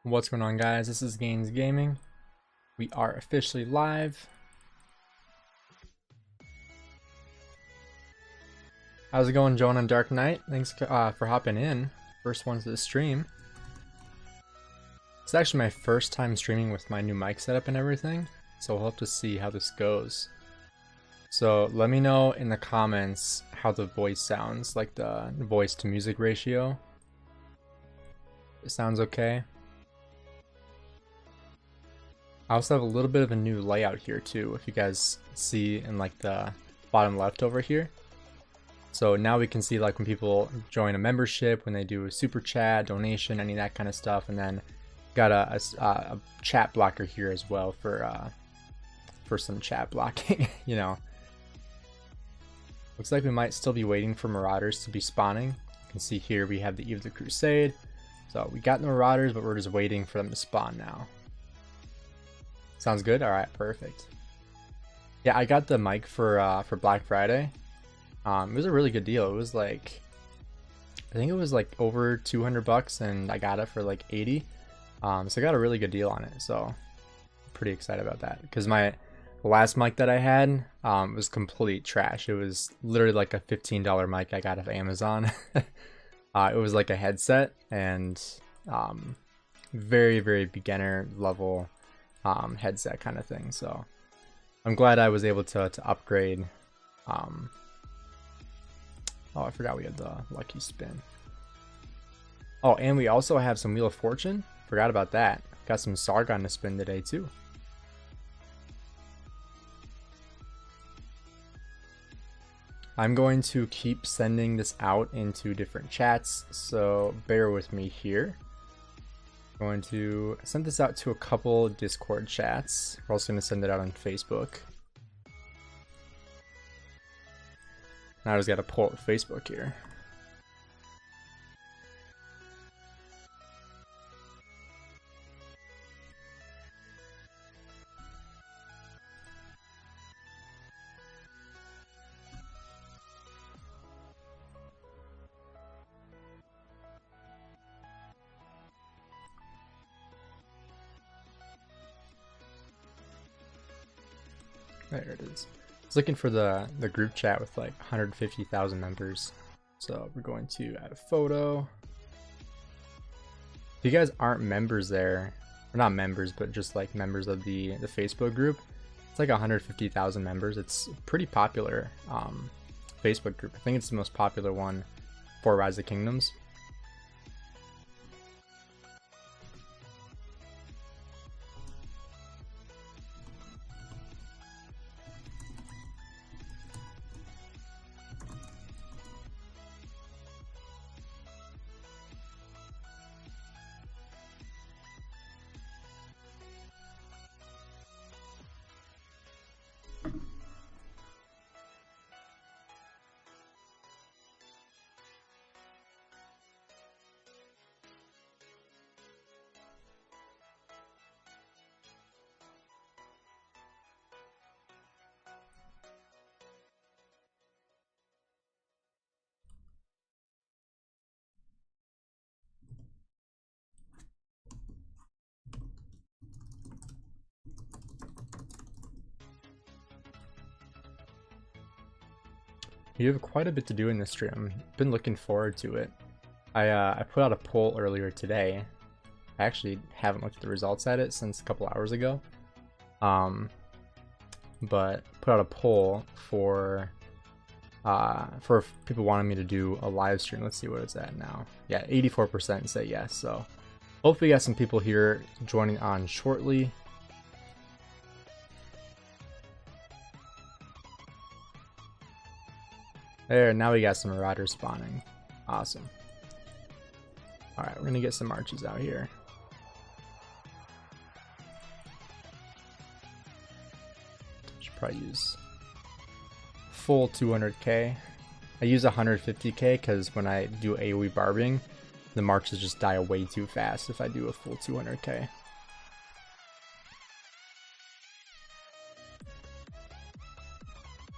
What's going on, guys? This is Gainz Gaming. We are officially live. How's it going, Joan on Dark Knight? Thanks for hopping in. First one to the stream. It's actually my first time streaming with my new mic setup and everything, so we'll have to see how this goes. So let me know in the comments how the voice sounds, like the voice to music ratio. It sounds okay. I also have a little bit of a new layout here too, if you guys see in like the bottom left over here. So now we can see like when people join a membership, when they do a super chat, donation, any of that kind of stuff, and then got a chat blocker here as well for some chat blocking, you know. Looks like we might still be waiting for Marauders to be spawning. You can see here we have the Eve of the Crusade. So we got the Marauders, but we're just waiting for them to spawn now. Sounds good? Alright, perfect. Yeah, I got the mic for Black Friday. It was a really good deal. It was like, I think it was like over 200 bucks and I got it for like 80. So I got a really good deal on it. So I'm pretty excited about that because my last mic that I had was complete trash. It was literally like a $15 mic I got off Amazon. It was like a headset and very, very beginner level headset kind of thing. So I'm glad I was able to upgrade. Oh, I forgot we had the lucky spin. Oh, and we also have some Wheel of Fortune. Forgot about that. Got some Sargon to spin today too. I'm going to keep sending this out into different chats, so bear with me here. I'm going to send this out to a couple Discord chats. We're also going to send it out on Facebook. Now I just got to pull up Facebook here. There it is. I was looking for the group chat with like 150,000 members. So we're going to add a photo. If you guys aren't members there, or not members, but just like members of the Facebook group, it's like 150,000 members. It's a pretty popular Facebook group. I think it's the most popular one for Rise of Kingdoms. You have quite a bit to do in this stream. Been looking forward to it. I put out a poll earlier today. I actually haven't looked at the results at it since a couple hours ago. But put out a poll for people wanting me to do a live stream. Let's see what it's at now. Yeah, 84% say yes. So hopefully we got some people here joining on shortly. There, now we got some Marauders spawning. Awesome. Alright, we're gonna get some marches out here. Should probably use full 200k. I use 150k because when I do AoE barbing, the marches just die way too fast if I do a full 200k.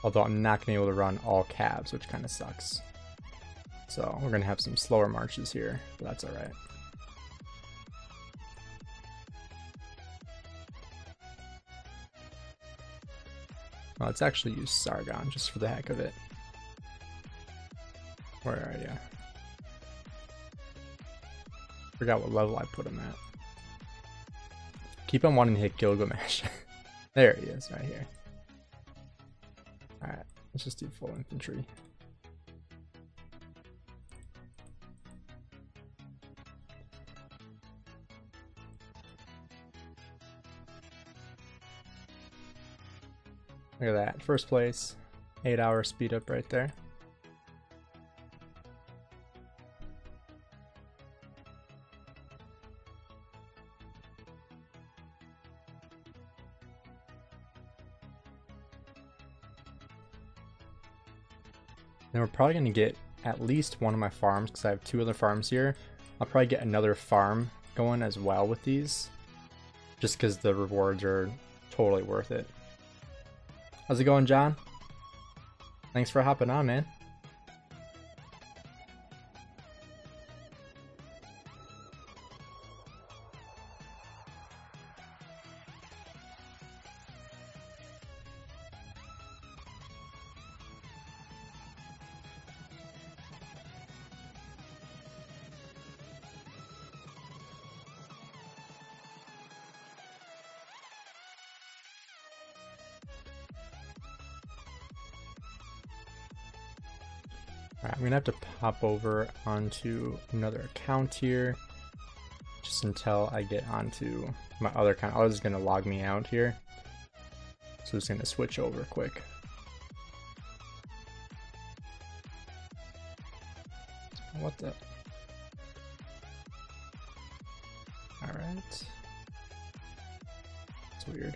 Although I'm not going to be able to run all cabs, which kind of sucks. So we're going to have some slower marches here, but that's alright. Well, let's actually use Sargon just for the heck of it. Where are you? Forgot what level I put him at. Keep on wanting to hit Gilgamesh. There he is, right here. Alright, let's just do full infantry. Look at that, first place, 8-hour speed up right there. Then we're probably going to get at least one of my farms because I have 2 other farms here. I'll probably get another farm going as well with these, just because the rewards are totally worth it. How's it going, John? Thanks for hopping on, man. Alright, I'm gonna have to pop over onto another account here just until I get onto my other account. I was just gonna log me out here, so I'm just gonna switch over quick. What the? Alright. It's weird.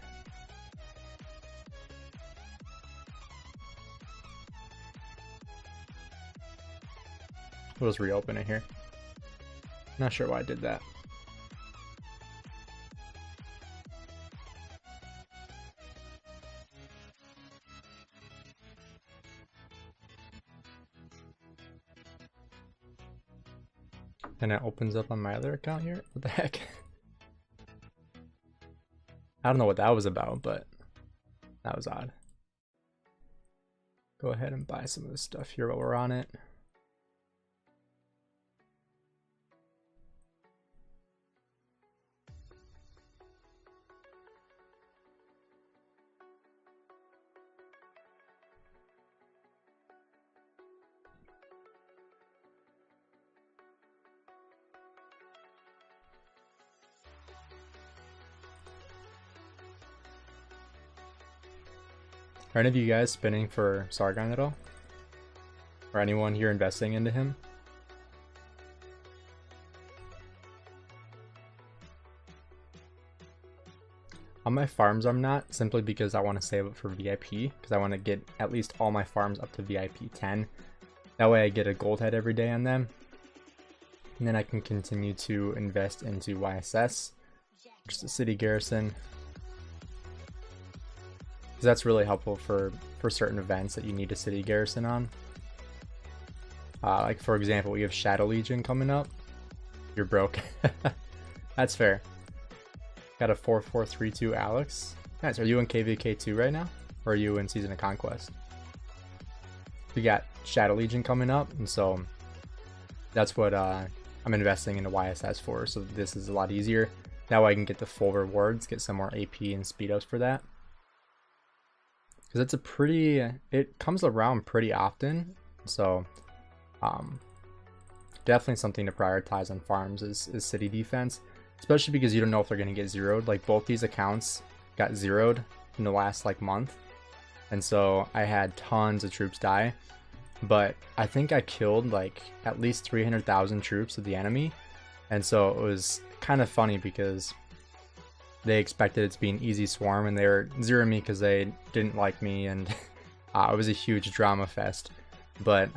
We'll just reopen it here. Not sure why I did that. And it opens up on my other account here? What the heck? I don't know what that was about, but that was odd. Go ahead and buy some of this stuff here while we're on it. Are any of you guys spinning for Sargon at all? Or anyone here investing into him? On my farms I'm not, simply because I want to save up for VIP, because I want to get at least all my farms up to VIP 10. That way I get a gold head every day on them. And then I can continue to invest into YSS, which is the city garrison. Because that's really helpful for certain events that you need a city garrison on. Like for example, we have Shadow Legion coming up. You're broke. That's fair. Got a 4432 Alex. Nice. Are you in KVK 2 right now? Or are you in Season of Conquest? We got Shadow Legion coming up, and so that's what I'm investing into YSS for, so this is a lot easier. That way I can get the full rewards, get some more AP and speed ups for that. Because it's a pretty, it comes around pretty often, so definitely something to prioritize on farms is city defense, especially because you don't know if they're going to get zeroed. Like both these accounts got zeroed in the last like month, and so I had tons of troops die, but I think I killed like at least 300,000 troops of the enemy, and so it was kind of funny because they expected it to be an easy swarm and they were zeroing me because they didn't like me, and it was a huge drama fest. But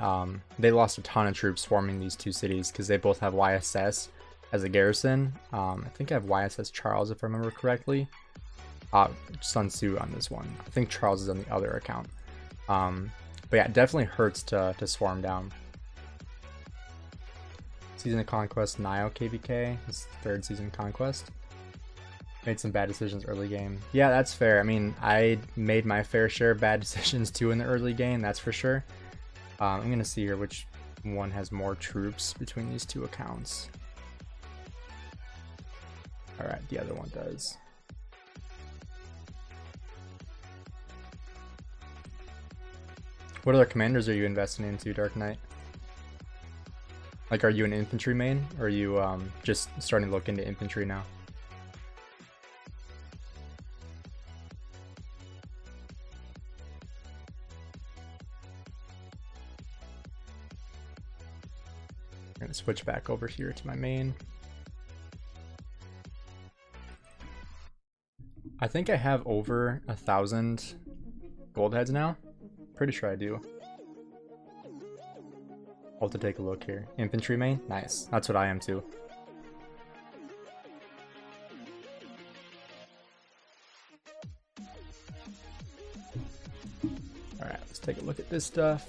they lost a ton of troops swarming these two cities because they both have YSS as a garrison. I think I have YSS Charles if I remember correctly. Sun Tzu on this one. I think Charles is on the other account. But yeah, it definitely hurts to swarm down. Season of Conquest, Nio KVK. This is the 3rd season of Conquest. Made some bad decisions early game. Yeah, that's fair. I mean, I made my fair share of bad decisions too in the early game, that's for sure. I'm gonna see here which one has more troops between these two accounts. Alright, the other one does. What other commanders are you investing into, Dark Knight? Like, are you an infantry main, or are you just starting to look into infantry now? I'm gonna switch back over here to my main. I think I have over 1,000 gold heads now. Pretty sure I do. I'll have to take a look here. Infantry main? Nice. That's what I am too. Alright, let's take a look at this stuff.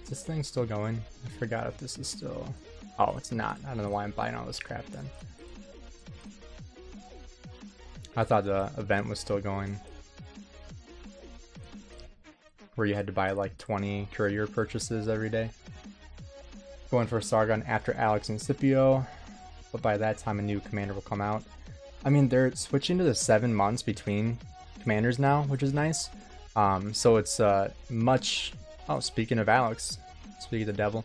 Is this thing still going? I forgot if this is still... Oh, it's not. I don't know why I'm buying all this crap then. I thought the event was still going, where you had to buy like 20 courier purchases every day. Going for Sargon after Alex and Scipio, but by that time a new commander will come out. I mean, they're switching to the 7 months between commanders now, which is nice. So it's much... Oh, speaking of Alex, speaking of the devil,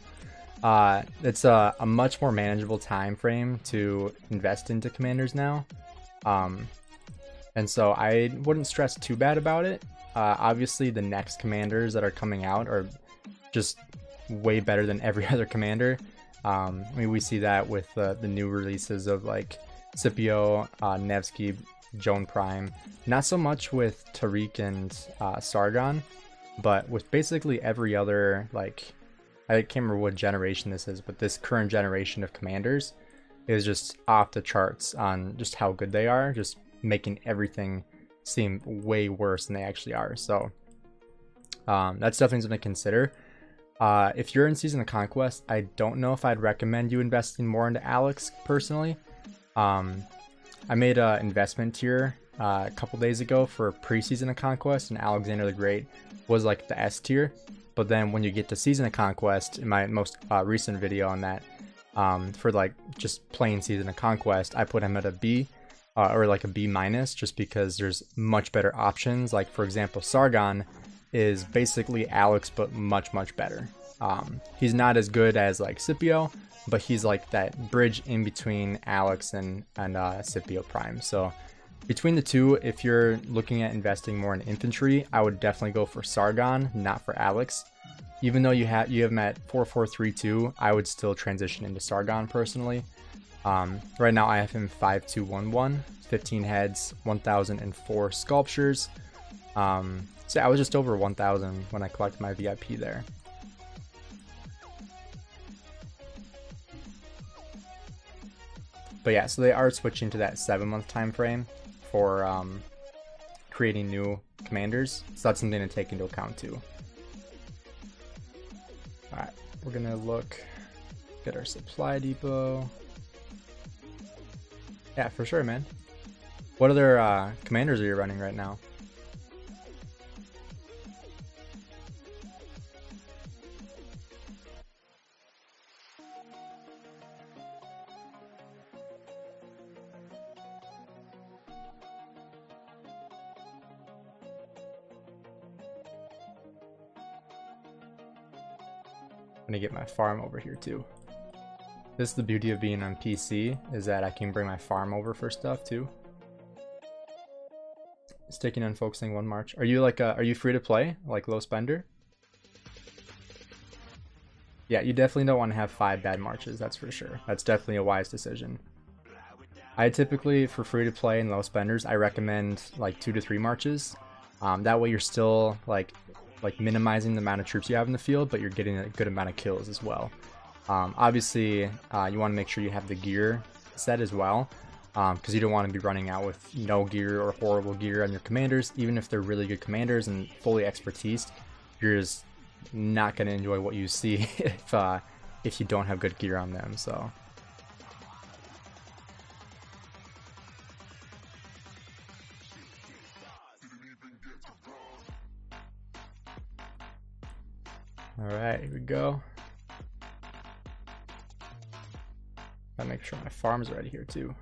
it's a much more manageable time frame to invest into commanders now. And so I wouldn't stress too bad about it. Obviously, the next commanders that are coming out are just way better than every other commander. I mean, we see that with the new releases of like Scipio, Nevsky, Joan Prime. Not so much with Tariq and Sargon, but with basically every other, like, I can't remember what generation this is, but this current generation of commanders is just off the charts on just how good they are, just making everything seem way worse than they actually are. So that's definitely something to consider. If you're in Season of Conquest, I don't know if I'd recommend you investing more into Alex personally. I made an investment tier a couple days ago for pre-Season of Conquest, and Alexander the Great was like the S tier. But then when you get to Season of Conquest, in my most recent video on that, for like just plain Season of Conquest, I put him at a B. Or like a B minus, just because there's much better options. Like, for example, Sargon is basically Alex, but much better. He's not as good as like Scipio, but he's like that bridge in between Alex and Scipio Prime. So between the two, if you're looking at investing more in infantry, I would definitely go for Sargon, not for Alex. Even though you have him at 4432, I would still transition into Sargon personally. Right now I have him 5211, 15 heads, 1004 sculptures. So yeah, I was just over 1000 when I collected my VIP there. But yeah, so they are switching to that 7-month time frame for creating new commanders, so that's something to take into account too. Alright, we're gonna look at our supply depot. Yeah, for sure, man. What other commanders are you running right now? I'm gonna get my farm over here too. This is the beauty of being on PC, is that I can bring my farm over for stuff too. Sticking and focusing 1 March. Are you like are you free to play, like low spender? Yeah, you definitely don't want to have 5 bad marches, that's for sure. That's definitely a wise decision. I typically, for free to play and low spenders, I recommend like 2 to 3 marches. That way you're still like minimizing the amount of troops you have in the field, but you're getting a good amount of kills as well. Obviously, you want to make sure you have the gear set as well, because you don't want to be running out with no gear or horrible gear on your commanders. Even if they're really good commanders and fully expertise, you're just not going to enjoy what you see if you don't have good gear on them. So Alright, here we go. Gotta make sure my farm's ready here too.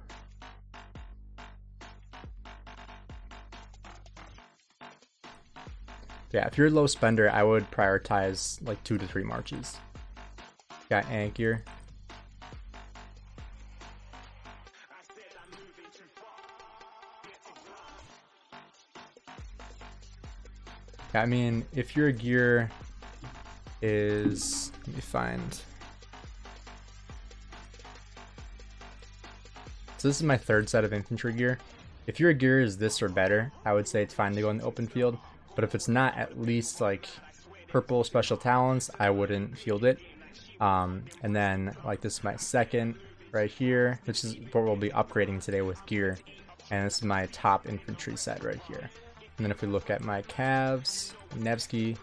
Yeah, if you're a low spender, I would prioritize like 2 to 3 marches. Got ant gear. Yeah, I mean, if your gear is, let me find. So this is my 3rd set of infantry gear. If your gear is this or better, I would say it's fine to go in the open field. But if it's not at least like purple special talents, I wouldn't field it. And then like this is my 2nd right here. This is what we'll be upgrading today with gear. And this is my top infantry set right here. And then if we look at my calves, Nevsky,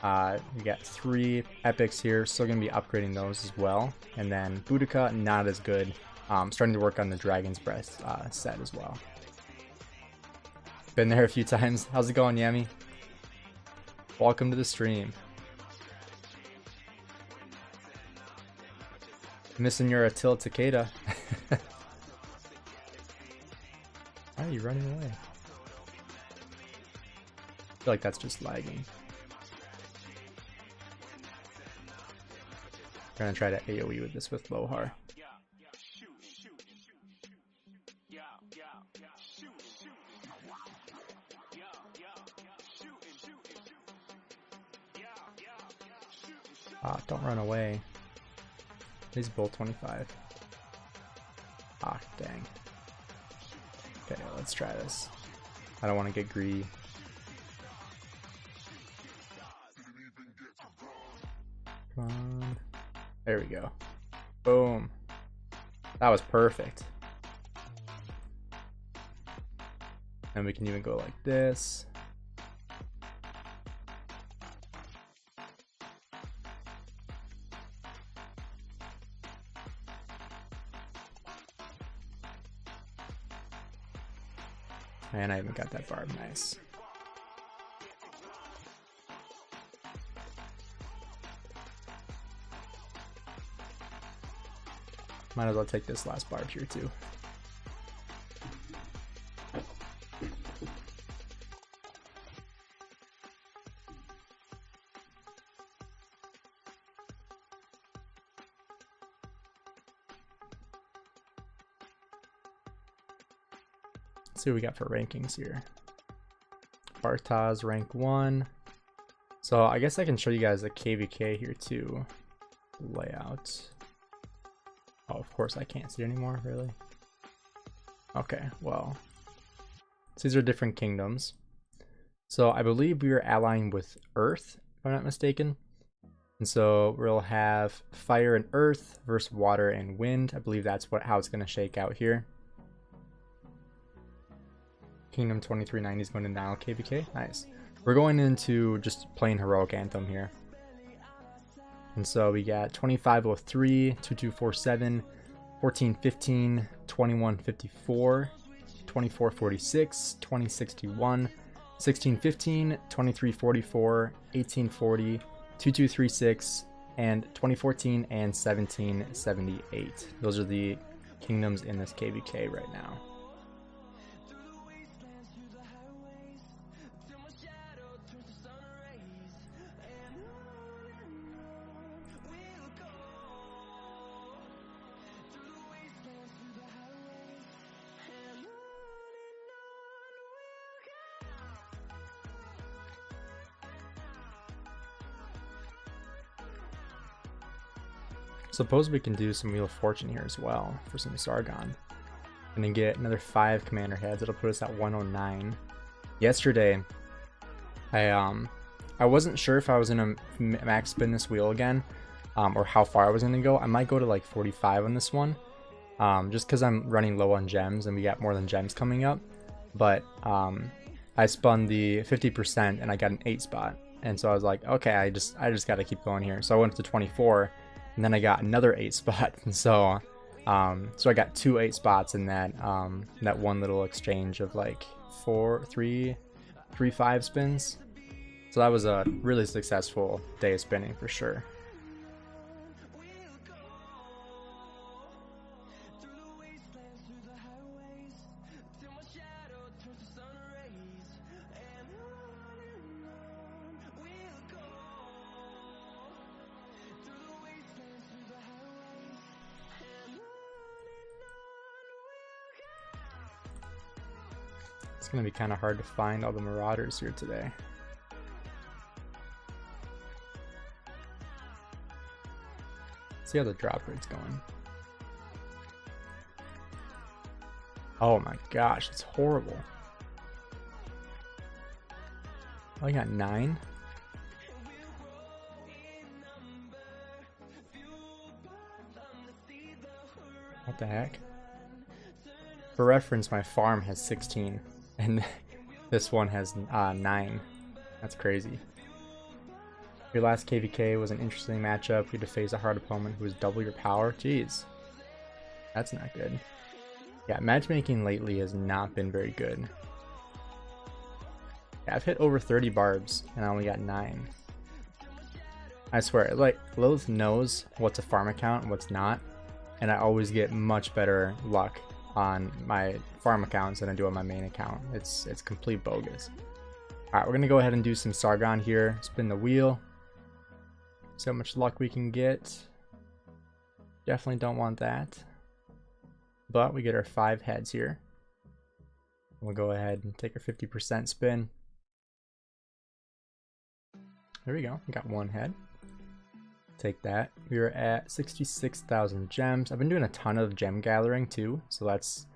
we got 3 epics here. Still going to be upgrading those as well. And then Boudica, not as good. Starting to work on the Dragon's Breath set as well. Been there a few times. How's it going, Yami? Welcome to the stream. Missing your Attila Takeda. Why are you running away? I feel like that's just lagging. I'm gonna try to AoE with this with Lohar. Ah, don't run away. He's both 25. Ah, dang. Okay, let's try this. I don't want to get greedy. Come on. There we go. Boom. That was perfect. And we can even go like this. And I even got that barb, nice. Might as well take this last barb here too. Let's see what we got for rankings here. Bartaz rank 1. So I guess I can show you guys the KVK here too. Layout. Oh, of course I can't see it anymore, really. Okay, well. So these are different kingdoms. So I believe we are allying with Earth, if I'm not mistaken. And so we'll have Fire and Earth versus Water and Wind. I believe that's how it's going to shake out here. Kingdom 2390 is going to now KVK. Nice. We're going into just plain heroic anthem here. And so we got 2503, 2247, 1415, 2154, 2446, 2061, 1615, 2344, 1840, 2236, and 2014 and 1778. Those are the kingdoms in this KVK right now. Suppose we can do some Wheel of Fortune here as well for some Sargon. And then get another 5 commander heads. It'll put us at 109. Yesterday, I wasn't sure if I was gonna max spin this wheel again, or how far I was gonna go. I might go to like 45 on this one, just because I'm running low on gems and we got more than gems coming up. But I spun the 50% and I got an 8 spot, and so I was like, okay, I just got to keep going here. So I went up to 24. And then I got another 8 spot, and so I got 2 8 spots in that one little exchange of like 3 5 spins. So that was a really successful day of spinning for sure. It's gonna be kind of hard to find all the Marauders here today. See how the drop rate's going. Oh my gosh, it's horrible. Oh, I got 9. What the heck? For reference, my farm has 16, and this one has 9. That's crazy. Your last KVK was an interesting matchup. You had to face a hard opponent who was double your power. Jeez. That's not good. Yeah, matchmaking lately has not been very good. Yeah, I've hit over 30 barbs, and I only got 9. I swear, like, Lilith knows what's a farm account and what's not, and I always get much better luck on my farm accounts than I do on my main account. It's complete bogus. Alright, we're gonna go ahead and do some Sargon here. Spin the wheel. See how much luck we can get. Definitely don't want that. But we get our 5 heads here. We'll go ahead and take our 50% spin. There we go. We got 1 head. Take that. We are at 66,000 gems. I've been doing a ton of gem gathering too, so that's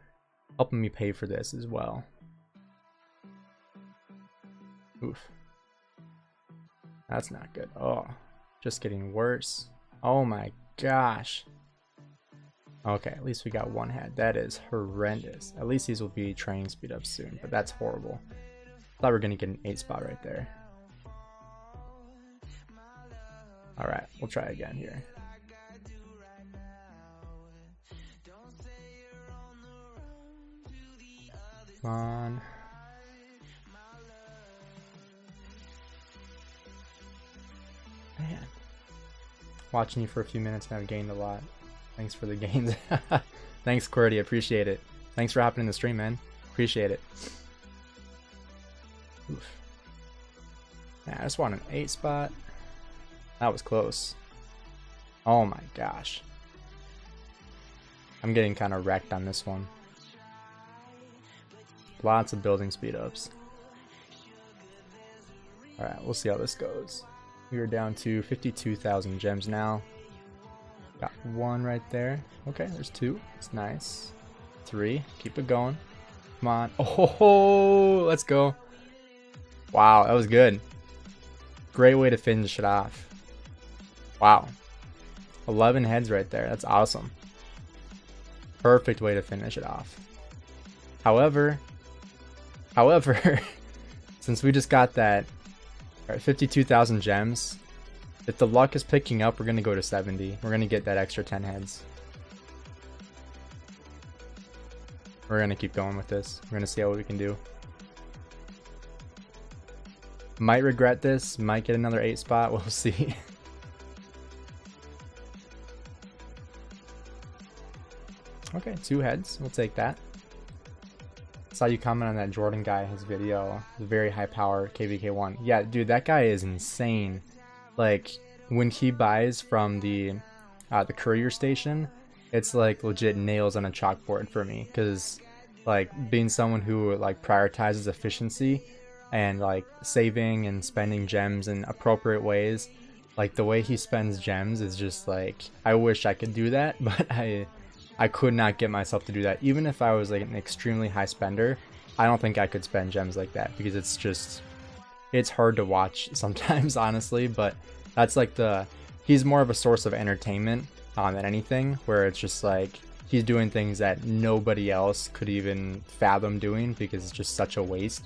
helping me pay for this as well. Oof. That's not good. Oh, just getting worse. Oh my gosh. Okay, at least we got 1 head. That is horrendous. At least these will be training speed up soon, but that's horrible. Thought we were gonna get an 8 spot right there. Alright, we'll try again here. Come on. Man. Watching you for a few minutes and I've gained a lot. Thanks for the gains. Thanks, QWERTY. Appreciate it. Thanks for hopping in the stream, man. Appreciate it. Oof. Yeah, I just want an 8 spot. That was close. Oh my gosh. I'm getting kind of wrecked on this one. Lots of building speed ups. Alright, we'll see how this goes. We are down to 52,000 gems now. Got 1 right there. Okay, there's 2. It's nice. 3. Keep it going. Come on. Oh, let's go. Wow, that was good. Great way to finish it off. Wow. 11 heads right there. That's awesome. Perfect way to finish it off. However, since we just got that 52,000 gems, if the luck is picking up, we're going to go to 70. We're going to get that extra 10 heads. We're going to keep going with this. We're going to see how we can do. Might regret this. Might get another 8 spot. We'll see. Okay, 2 heads. We'll take that. Saw you comment on that Jordan guy, his video. The very high power KVK1. Yeah, dude, that guy is insane. Like, when he buys from the courier station, it's like legit nails on a chalkboard for me. Because, like, being someone who like prioritizes efficiency and like saving and spending gems in appropriate ways, like the way he spends gems is just like, I wish I could do that, but I could not get myself to do that. Even if I was like an extremely high spender, I don't think I could spend gems like that, because it's just, it's hard to watch sometimes, honestly. But that's like he's more of a source of entertainment than anything, where it's just like he's doing things that nobody else could even fathom doing, because it's just such a waste.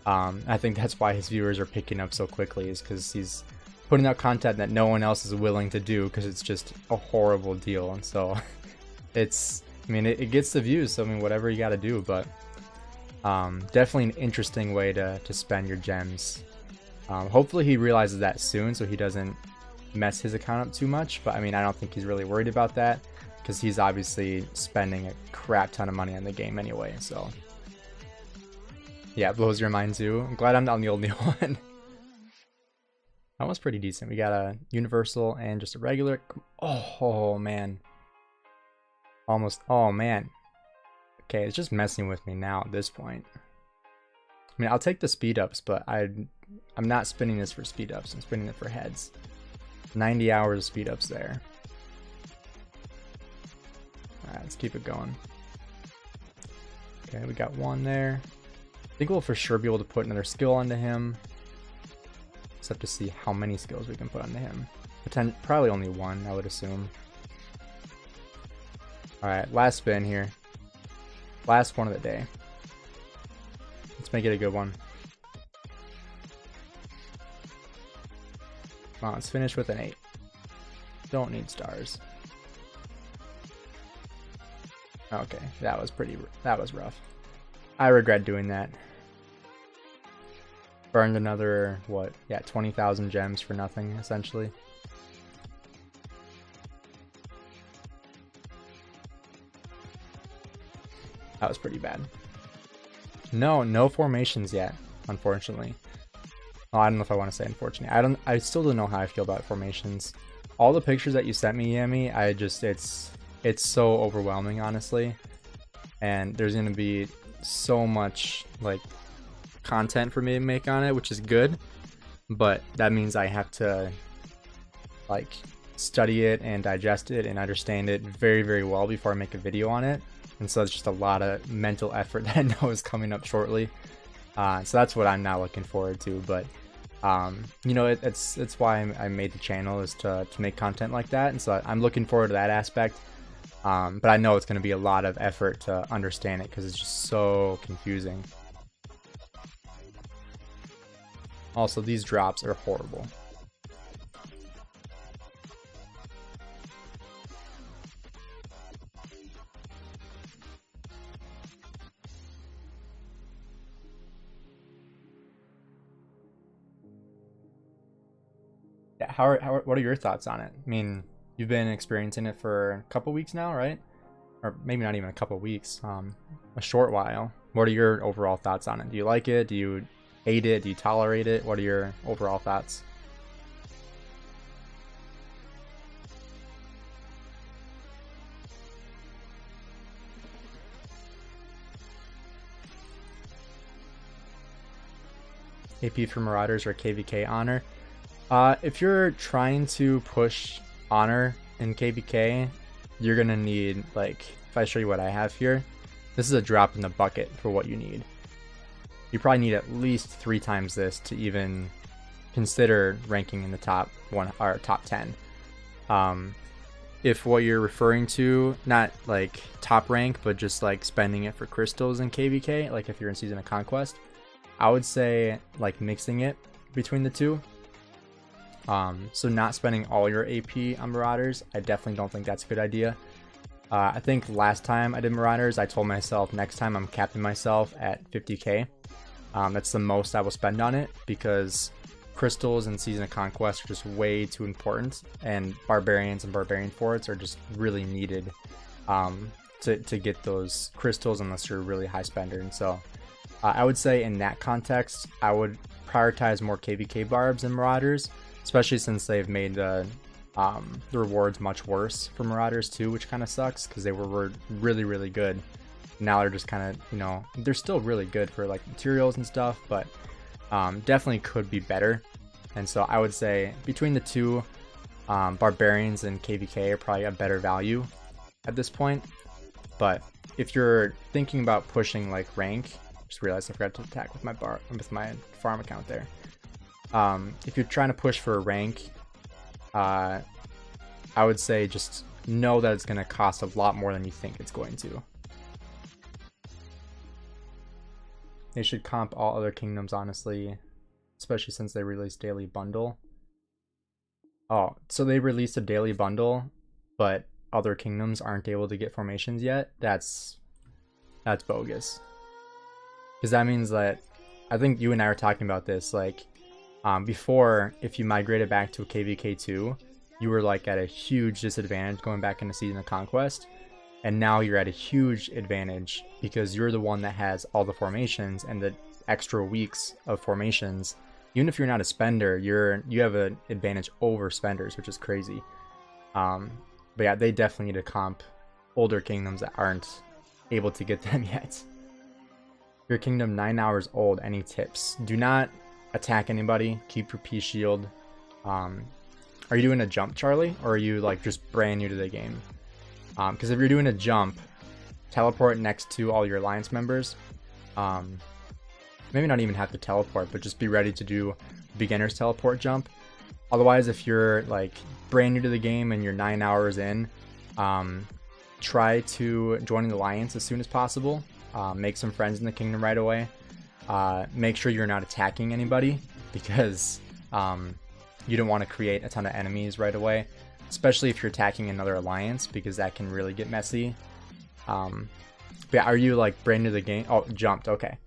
I think that's why his viewers are picking up so quickly, is because he's putting out content that no one else is willing to do, because it's just a horrible deal. And so it's, I mean, it gets the views, so I mean, whatever you got to do. But definitely an interesting way to spend your gems. Hopefully he realizes that soon so he doesn't mess his account up too much, but I mean, I don't think he's really worried about that because he's obviously spending a crap ton of money on the game anyway, so yeah, it blows your mind too. I'm glad I'm not the only one. That was pretty decent. We got a universal and just a regular. Oh man, almost. Oh man. Okay, it's just messing with me now at this point. I mean, I'll take the speed ups, but I'm not spinning this for speed ups. I'm spinning it for heads. 90 hours of speed ups there. Alright, let's keep it going. Okay, we got one there. I think we'll for sure be able to put another skill onto him. Just have to see how many skills we can put onto him. Probably only one, I would assume. Alright, last spin here. Last one of the day. Let's make it a good one. Come on, let's finish with an 8. Don't need stars. Okay, that was rough. I regret doing that. Burned another, what? Yeah, 20,000 gems for nothing, essentially. That was pretty bad. No formations yet, unfortunately. Oh, I don't know if I want to say unfortunately. I still don't know how I feel about formations. All the pictures that you sent me, Yami, it's so overwhelming, honestly. And there's gonna be so much like content for me to make on it, which is good. But that means I have to like study it and digest it and understand it very, very well before I make a video on it. And so it's just a lot of mental effort that I know is coming up shortly. So that's what I'm now looking forward to. But you know, it's why I made the channel, is to make content like that. And so I'm looking forward to that aspect. But I know it's going to be a lot of effort to understand it because it's just so confusing. Also, these drops are horrible. Yeah, what are your thoughts on it? I mean, you've been experiencing it for a couple weeks now, right? Or maybe not even a couple weeks, a short while. What are your overall thoughts on it? Do you like it? Do you hate it? Do you tolerate it? What are your overall thoughts? AP for Marauders or KVK Honor? If you're trying to push Honor in KVK, you're gonna need, like, if I show you what I have here, this is a drop in the bucket for what you need. You probably need at least 3 times this to even consider ranking in the top 1 or top 10. If what you're referring to, not like top rank, but just like spending it for crystals in KVK, like if you're in Season of Conquest, I would say like mixing it between the two. So not spending all your AP on Marauders, I definitely don't think that's a good idea. I think last time I did Marauders, I told myself next time I'm capping myself at 50k. That's the most I will spend on it because crystals and Season of Conquest are just way too important, and Barbarians and Barbarian forts are just really needed to get those crystals unless you're a really high spender. And so I would say in that context, I would prioritize more KVK Barbs than Marauders, especially since they've made the rewards much worse for Marauders too, which kind of sucks because they were really, really good. Now they're just kind of, you know, they're still really good for like materials and stuff, but definitely could be better. And so I would say between the two, Barbarians and KVK are probably a better value at this point. But if you're thinking about pushing like rank, just realized I forgot to attack with my farm account there. If you're trying to push for a rank, I would say just know that it's going to cost a lot more than you think it's going to. They should comp all other kingdoms, honestly, especially since they released daily bundle. Oh, so they released a daily bundle, but other kingdoms aren't able to get formations yet? That's bogus. Because that means that, I think you and I were talking about this, like, Before, if you migrated back to a KVK2, you were like at a huge disadvantage going back into Season of Conquest, and now you're at a huge advantage because you're the one that has all the formations and the extra weeks of formations. Even if you're not a spender, you have an advantage over spenders, which is crazy. But yeah, they definitely need to comp older kingdoms that aren't able to get them yet. Your kingdom 9 hours old. Any tips? Do not attack anybody. Keep your P shield. Are you doing a jump, Charlie, or are you like just brand new to the game? Because if you're doing a jump, teleport next to all your alliance members. Maybe not even have to teleport, but just be ready to do beginner's teleport jump. Otherwise, if you're like brand new to the game and you're 9 hours in, try to join an alliance as soon as possible. Make some friends in the kingdom right away. Make sure you're not attacking anybody, because you don't want to create a ton of enemies right away, especially if you're attacking another alliance, because that can really get messy. But yeah, are you like brand new to the game? Oh, jumped. Okay.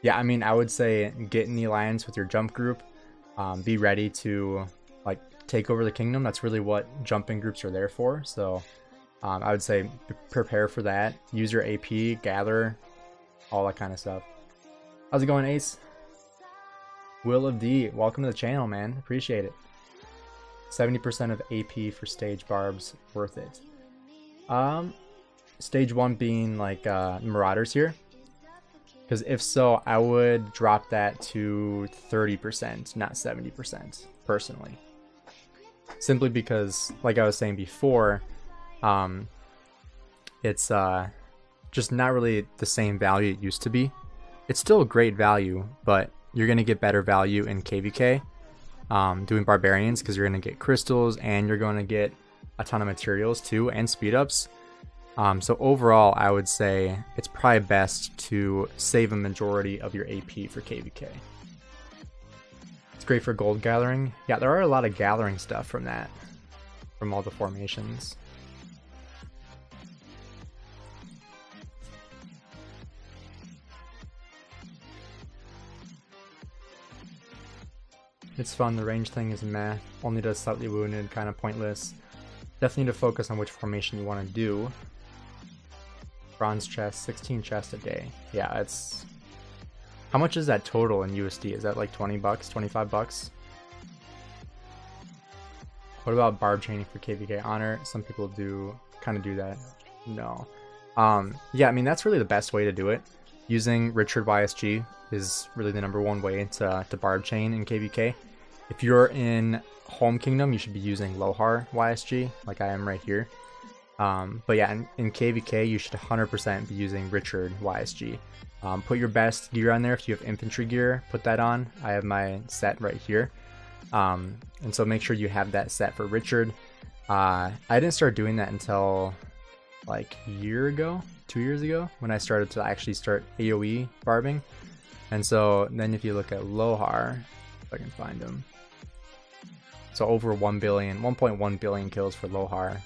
Yeah, I mean, I would say get in the alliance with your jump group. Be ready to like take over the kingdom. That's really what jumping groups are there for. So I would say prepare for that. Use your AP, gather, all that kind of stuff. How's it going, Ace? Will of D, welcome to the channel, man. Appreciate it. 70% of AP for stage barbs, worth it. Stage 1 being like Marauders here. Because if so, I would drop that to 30%, not 70%, personally. Simply because, like I was saying before, it's just not really the same value it used to be. It's still a great value, but you're going to get better value in KVK doing Barbarians, because you're going to get crystals and you're going to get a ton of materials too, and speed ups. So overall, I would say it's probably best to save a majority of your AP for KVK. It's great for gold gathering. Yeah, there are a lot of gathering stuff from that, from all the formations. It's fun, the range thing is meh, only does slightly wounded, kind of pointless. Definitely need to focus on which formation you want to do. Bronze chest, 16 chests a day. Yeah, it's... How much is that total in USD? Is that like 20 bucks, 25 bucks? What about barb chaining for KVK Honor? Some people do kind of do that. No. Yeah, I mean, that's really the best way to do it. Using Richard YSG is really the #1 way to barb chain in KVK. If you're in Home Kingdom, you should be using Lohar YSG, like I am right here. But yeah, in KVK, you should 100% be using Richard YSG. Put your best gear on there. If you have infantry gear, put that on. I have my set right here. And so make sure you have that set for Richard. I didn't start doing that until like a year ago, 2 years ago, when I started to actually start AoE barbing. And so then if you look at Lohar, if I can find him. So over 1.1 billion kills for Lohar.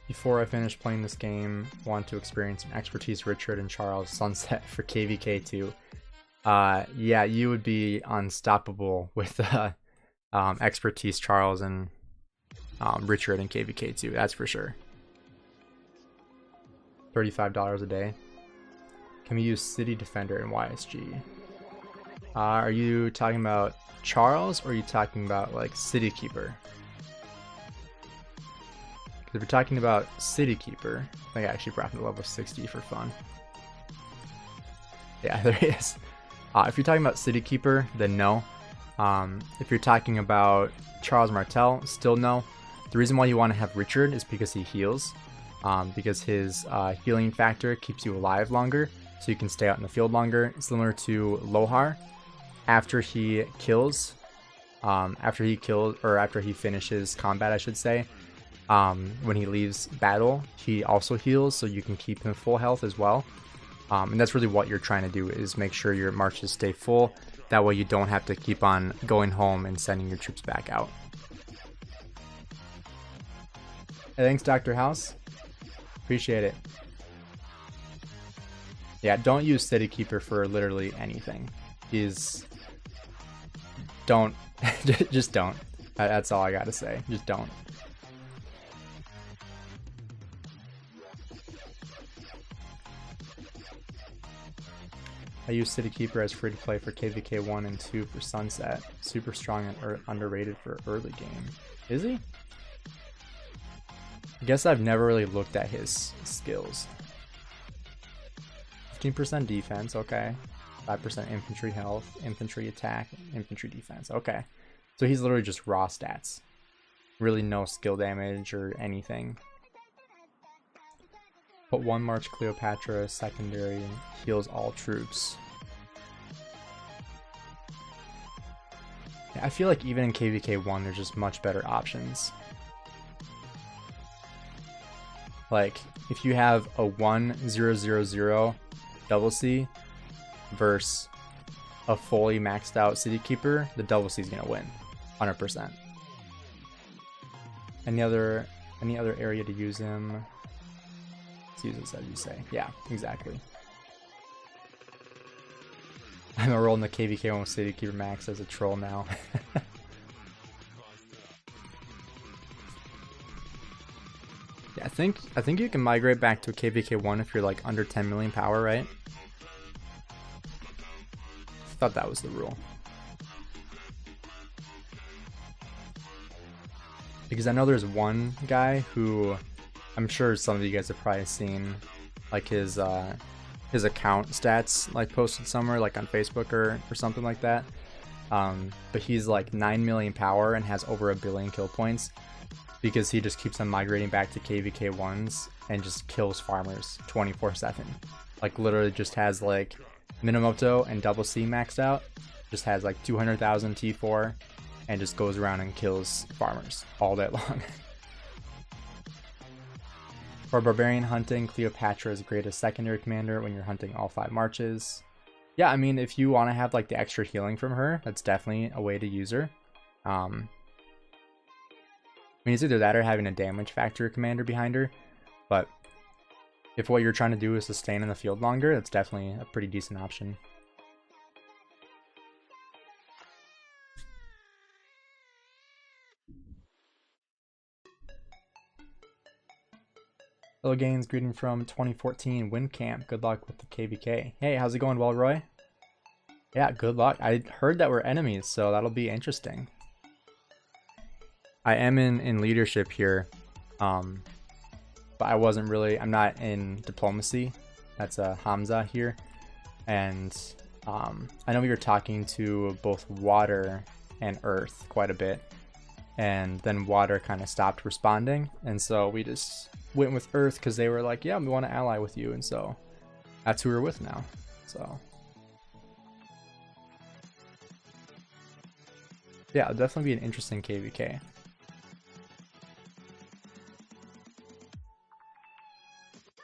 Before I finish playing this game, want to experience an expertise Richard and Charles Sunset for KVK2. Yeah, you would be unstoppable with expertise Charles and Richard and KVK2, that's for sure. $35 a day. Can we use City Defender in YSG? Are you talking about Charles, or are you talking about like City Keeper? Because if you're talking about City Keeper, I think I actually brought him to level 60 for fun. Yeah, there he is. If you're talking about City Keeper, then no. If you're talking about Charles Martel, still no. The reason why you want to have Richard is because he heals. Because his healing factor keeps you alive longer, so you can stay out in the field longer. Similar to Lohar. After he kills, after he finishes combat, I should say, when he leaves battle, he also heals, so you can keep him full health as well. And that's really what you're trying to do, is make sure your marches stay full. That way you don't have to keep on going home and sending your troops back out. Hey, thanks, Dr. House. Appreciate it. Yeah, don't use City Keeper for literally anything. Don't. Just don't. That's all I gotta say. Just don't. I use City Keeper as free to play for KVK 1 and 2 for Sunset. Super strong and underrated for early game. Is he? I guess I've never really looked at his skills. 15% defense, okay. 5% infantry health, infantry attack, infantry defense, okay. So he's literally just raw stats. Really no skill damage or anything. Put 1 March Cleopatra secondary, heals all troops. Yeah, I feel like even in KVK 1 there's just much better options. Like, if you have a 1-0-0-0 double C versus a fully maxed out City Keeper, the double C is gonna win, 100%. Any other area to use him? Let's use this as you say. Yeah, exactly. I'm rolling the KVK 1 with City Keeper max as a troll now. Yeah, I think you can migrate back to a KVK 1 if you're like under 10 million power, right? I thought that was the rule. Because I know there's one guy who I'm sure some of you guys have probably seen, like his account stats like posted somewhere like on Facebook or something like that. But he's like 9 million power and has over 1 billion kill points because he just keeps on migrating back to KVK 1s and just kills farmers 24/7. Like literally just has like Minamoto and double C maxed out, just has like 200,000 T4 and just goes around and kills farmers all day long. For Barbarian hunting, Cleopatra is great as secondary commander when you're hunting all 5 marches. Yeah, I mean, if you want to have like the extra healing from her, that's definitely a way to use her. I mean, it's either that or having a damage factor commander behind her, but if what you're trying to do is sustain in the field longer, that's definitely a pretty decent option. Hello Gainz, greeting from 2014 Wind Camp. Good luck with the KVK. Hey, how's it going, Roy? Yeah, good luck. I heard that we're enemies, so that'll be interesting. I am in leadership here, but I'm not in diplomacy. That's Hamza here. And I know we were talking to both water and earth quite a bit. And then water kind of stopped responding. And so we just went with earth because they were like, yeah, we want to ally with you. And so that's who we're with now. So yeah, it'll definitely be an interesting KVK.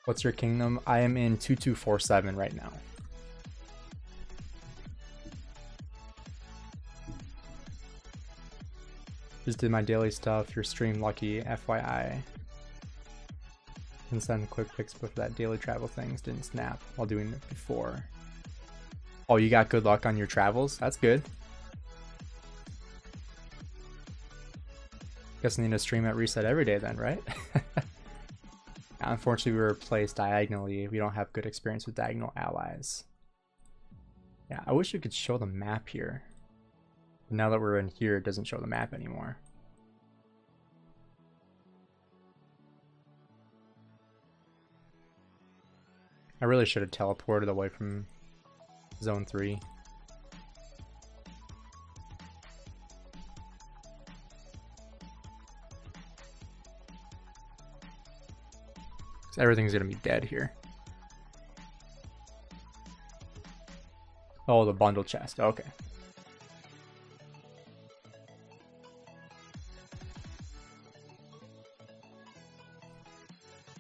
What's your kingdom? I am in 2247 right now. Just did my daily stuff. Your stream lucky, FYI. Can send quick pics before that daily travel things didn't snap while doing it before. Oh, you got good luck on your travels? That's good. Guess I need to stream at reset every day then, right? Unfortunately, we were placed diagonally. We don't have good experience with diagonal allies. Yeah, I wish we could show the map here. But now that we're in here, it doesn't show the map anymore. I really should have teleported away from Zone 3. Everything's gonna be dead here. Oh, the bundle chest. Okay.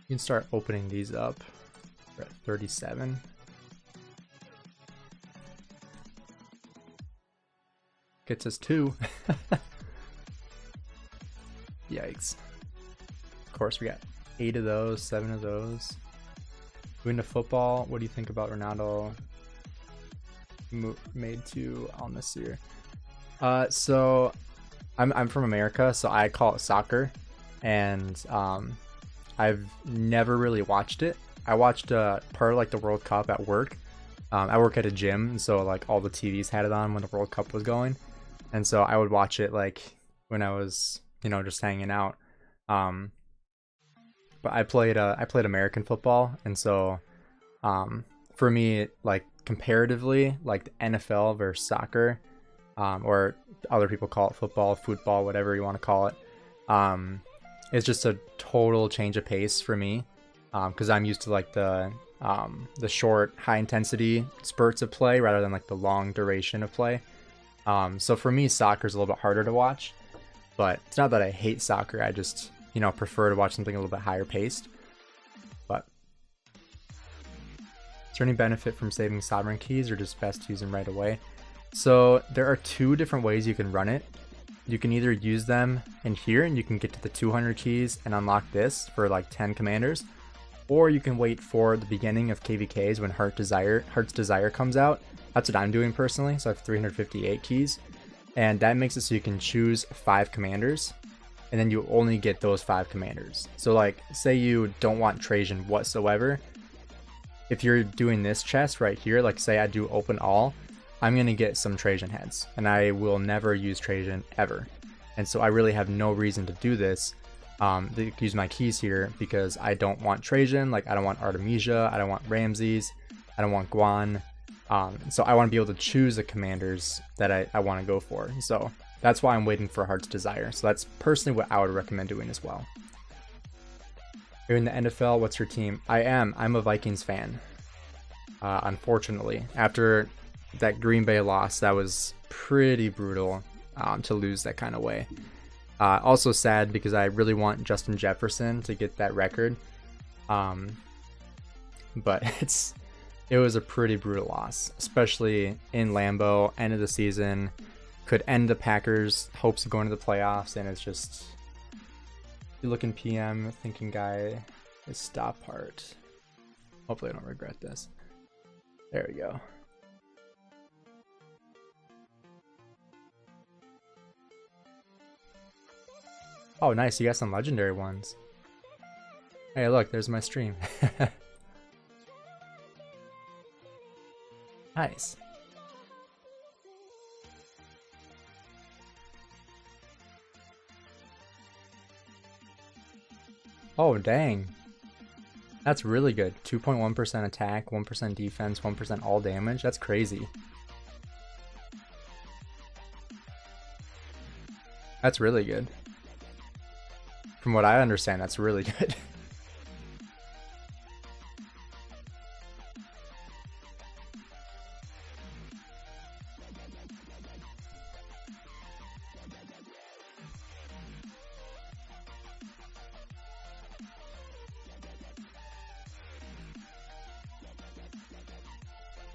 You can start opening these up. We're at 37. Gets us 2. Yikes. Of course, we got 8 of those, 7 of those. Moving to football, what do you think about Ronaldo made to Al Nassr? So I'm from America, so I call it soccer, and I've never really watched it. I watched part of like the World Cup at work. I work at a gym, so like all the TVs had it on when the World Cup was going, and so I would watch it like when I was, you know, just hanging out. But I played American football, and so for me, like comparatively, like the NFL versus soccer, or other people call it football, whatever you want to call it, it's just a total change of pace for me, because I'm used to like the short, high intensity spurts of play rather than like the long duration of play. So for me, soccer is a little bit harder to watch, but it's not that I hate soccer. I just, you know, prefer to watch something a little bit higher paced. But is there any benefit from saving sovereign keys, or just best to use them right away? So there are two different ways you can run it. You can either use them in here and you can get to the 200 keys and unlock this for like 10 commanders, or you can wait for the beginning of KVKs when Heart's Desire comes out. That's what I'm doing personally. So I have 358 keys, and that makes it so you can choose 5 commanders, and then you only get those 5 commanders. So like, say you don't want Trajan whatsoever. If you're doing this chest right here, like say I do open all, I'm going to get some Trajan heads, and I will never use Trajan ever. And so I really have no reason to do this, to use my keys here, because I don't want Trajan. Like, I don't want Artemisia, I don't want Ramses, I don't want Guan. So I want to be able to choose the commanders that I want to go for. So that's why I'm waiting for Heart's Desire. So that's personally what I would recommend doing as well. You're in the NFL, what's your team? I'm a Vikings fan. Unfortunately, after that Green Bay loss, that was pretty brutal, to lose that kind of way. Also sad because I really want Justin Jefferson to get that record. But it was a pretty brutal loss, especially in Lambeau, end of the season. Could end the Packers' hopes of going to the playoffs, and it's just, you look in PM, thinking guy is stop part. Hopefully I don't regret this. There we go. Oh, nice. You got some legendary ones. Hey, look, there's my stream. Nice. Oh, dang. That's really good. 2.1% attack, 1% defense, 1% all damage. That's crazy. That's really good. From what I understand, that's really good.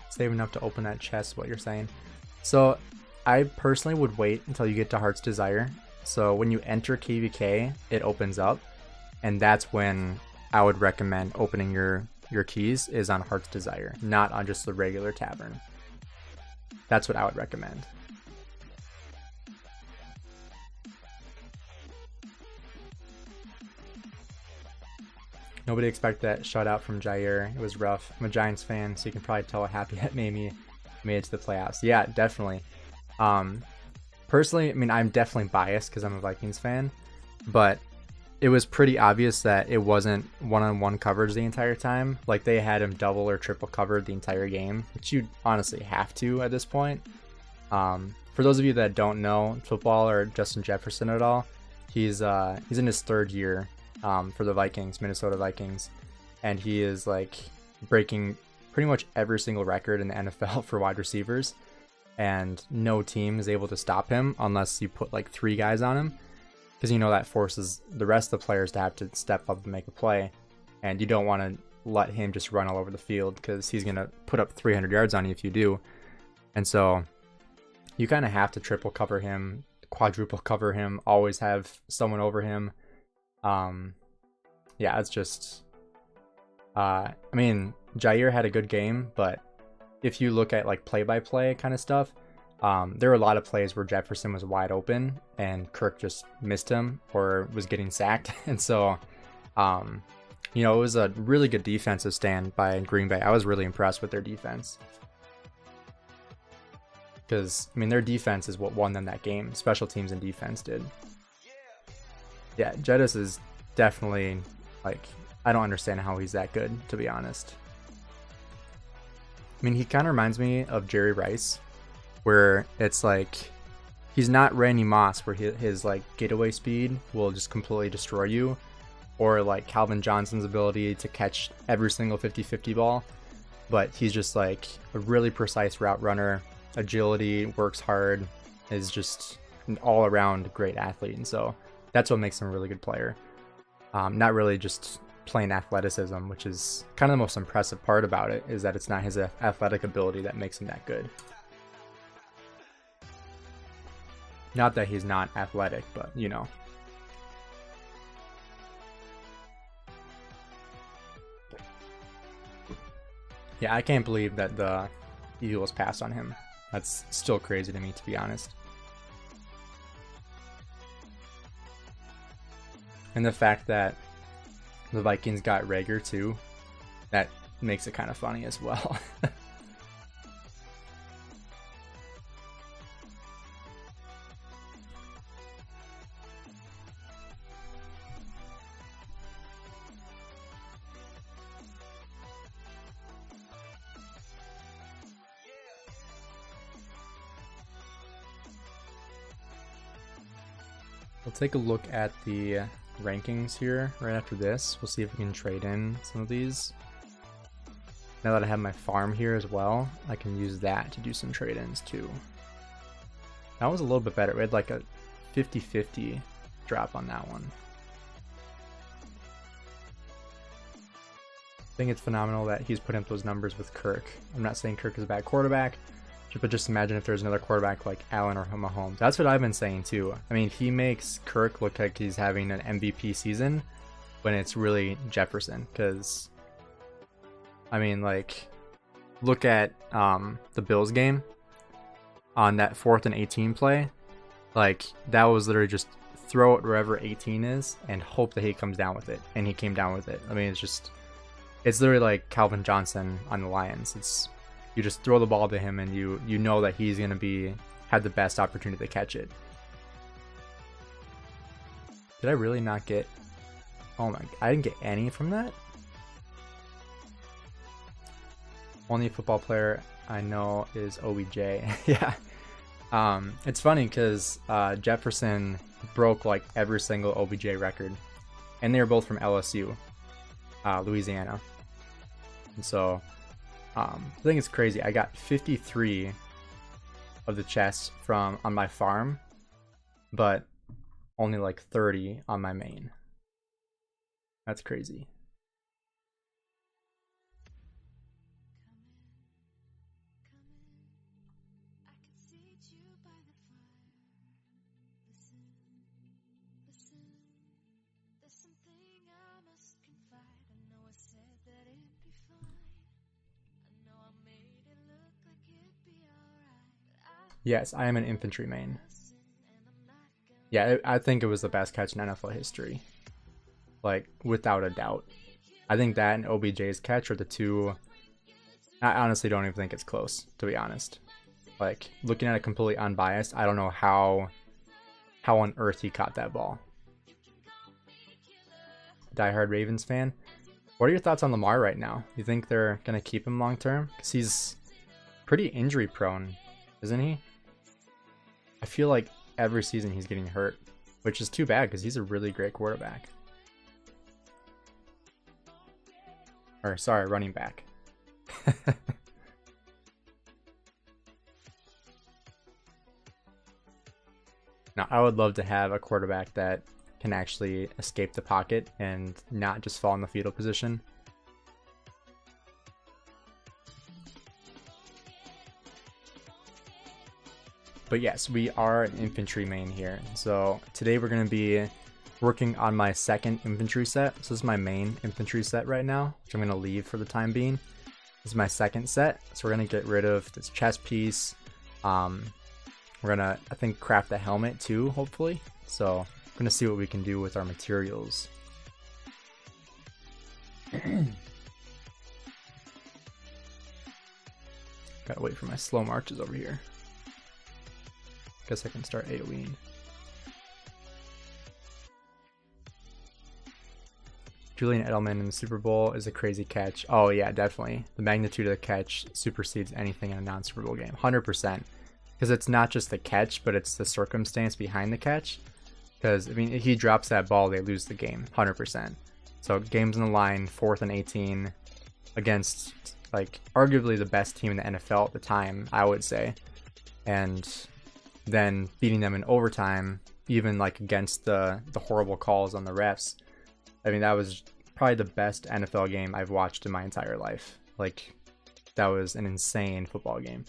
Save enough to open that chest, what you're saying. So I personally would wait until you get to Heart's Desire. So when you enter KVK, it opens up, and that's when I would recommend opening your keys, is on Heart's Desire, not on just the regular tavern. That's what I would recommend. Nobody expected that shutout from Jair. It was rough. I'm a Giants fan, so you can probably tell how happy that made it to the playoffs. Yeah, definitely. Personally, I mean, I'm definitely biased because I'm a Vikings fan, but it was pretty obvious that it wasn't one-on-one coverage the entire time. Like, they had him double or triple covered the entire game, which you honestly have to at this point. For those of you that don't know football or Justin Jefferson at all, he's in his 3rd year for the Vikings, Minnesota Vikings, and he is like breaking pretty much every single record in the NFL for wide receivers, and no team is able to stop him unless you put like 3 guys on him, because you know that forces the rest of the players to have to step up and make a play, and you don't want to let him just run all over the field because he's going to put up 300 yards on you if you do. And so you kind of have to triple cover him, quadruple cover him, always have someone over him. Yeah, it's just I mean, Jair had a good game, but if you look at like play-by-play kind of stuff, there were a lot of plays where Jefferson was wide open and Kirk just missed him or was getting sacked. And so, you know, it was a really good defensive stand by Green Bay. I was really impressed with their defense. Because, I mean, their defense is what won them that game. Special teams and defense did. Yeah, Jettis is definitely, like, I don't understand how he's that good, to be honest. I mean, he kind of reminds me of Jerry Rice, where it's like, he's not Randy Moss, where his like, getaway speed will just completely destroy you, or like Calvin Johnson's ability to catch every single 50-50 ball, but he's just like a really precise route runner, agility, works hard, is just an all-around great athlete, and so that's what makes him a really good player. Not really just plain athleticism, which is kind of the most impressive part about it, is that it's not his athletic ability that makes him that good. Not that he's not athletic, but you know. Yeah, I can't believe that the Eagles passed on him. That's still crazy to me, to be honest. And the fact that the Vikings got Rager too, that makes it kind of funny as well. We'll take a look at the rankings here right after this. We'll see if we can trade in some of these. Now that I have my farm here as well, I can use that to do some trade-ins too. That was a little bit better. We had like a 50-50 drop on that one. I think it's phenomenal that he's putting up those numbers with Kirk. I'm not saying Kirk is a bad quarterback, but just imagine if there's another quarterback like Allen or Mahomes. That's what I've been saying too. I mean, he makes Kirk look like he's having an MVP season when it's really Jefferson. Because, I mean, like, look at the Bills game on that 4th and 18 play. Like, that was literally just throw it wherever 18 is and hope that he comes down with it. And he came down with it. I mean, it's literally like Calvin Johnson on the Lions. You just throw the ball to him and you know that he's going to have the best opportunity to catch it. Did I really not get... Oh my... I didn't get any from that? Only football player I know is OBJ. Yeah. It's funny because Jefferson broke like every single OBJ record. And they were both from LSU, Louisiana. And so... I think it's crazy. I got 53 of the chests on my farm, but only like 30 on my main. That's crazy. Yes, I am an infantry main. Yeah, I think it was the best catch in NFL history. Like, without a doubt. I think that and OBJ's catch are the two... I honestly don't even think it's close, to be honest. Like, looking at it completely unbiased, I don't know how on earth he caught that ball. Diehard Ravens fan. What are your thoughts on Lamar right now? You think they're going to keep him long term? Because he's pretty injury prone, isn't he? I feel like every season he's getting hurt, which is too bad because he's a really great quarterback. Or, sorry, running back. Now, I would love to have a quarterback that can actually escape the pocket and not just fall in the fetal position. But yes, we are an infantry main here. So today we're going to be working on my second infantry set. So this is my main infantry set right now, which I'm going to leave for the time being. This is my second set, so we're gonna get rid of this chest piece. We're gonna, I think, craft the helmet too, hopefully. So I'm gonna see what we can do with our materials. Gotta wait for my slow marches over here. Guess I can start AoEing. Julian Edelman in the Super Bowl is a crazy catch. Oh yeah, definitely. The magnitude of the catch supersedes anything in a non-Super Bowl game. 100%. Because it's not just the catch, but it's the circumstance behind the catch. Because, I mean, if he drops that ball, they lose the game. 100%. So, games on the line, 4th and 18, against, like, arguably the best team in the NFL at the time, I would say. And then beating them in overtime, even, like, against the horrible calls on the refs. I mean, that was probably the best NFL game I've watched in my entire life. Like, that was an insane football game.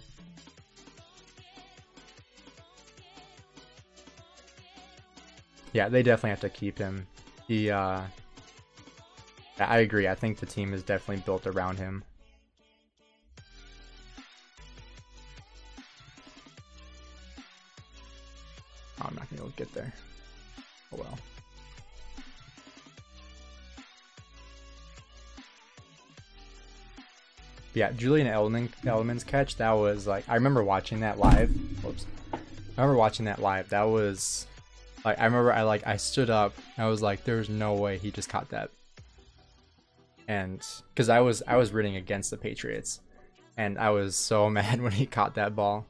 Yeah, they definitely have to keep him. He, I agree. I think the team is definitely built around him. Oh, I'm not gonna be able to get there. Oh well. Yeah, Julian Edelman's catch, that was like, I remember watching that live. Whoops. I remember watching that live. That was like, I remember I stood up and I was like, there's no way he just caught that. And because I was rooting against the Patriots, and I was so mad when he caught that ball.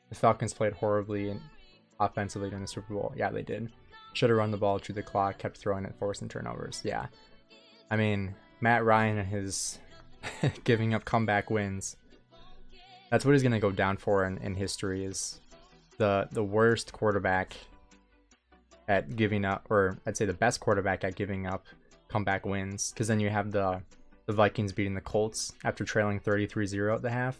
The Falcons played horribly and offensively during the Super Bowl. Yeah, they did. Should have run the ball, through the clock, kept throwing it, forcing turnovers. Yeah. I mean, Matt Ryan and his giving up comeback wins. That's what he's going to go down for in history, is the worst quarterback at giving up, or I'd say the best quarterback at giving up comeback wins. Because then you have the Vikings beating the Colts after trailing 33-0 at the half.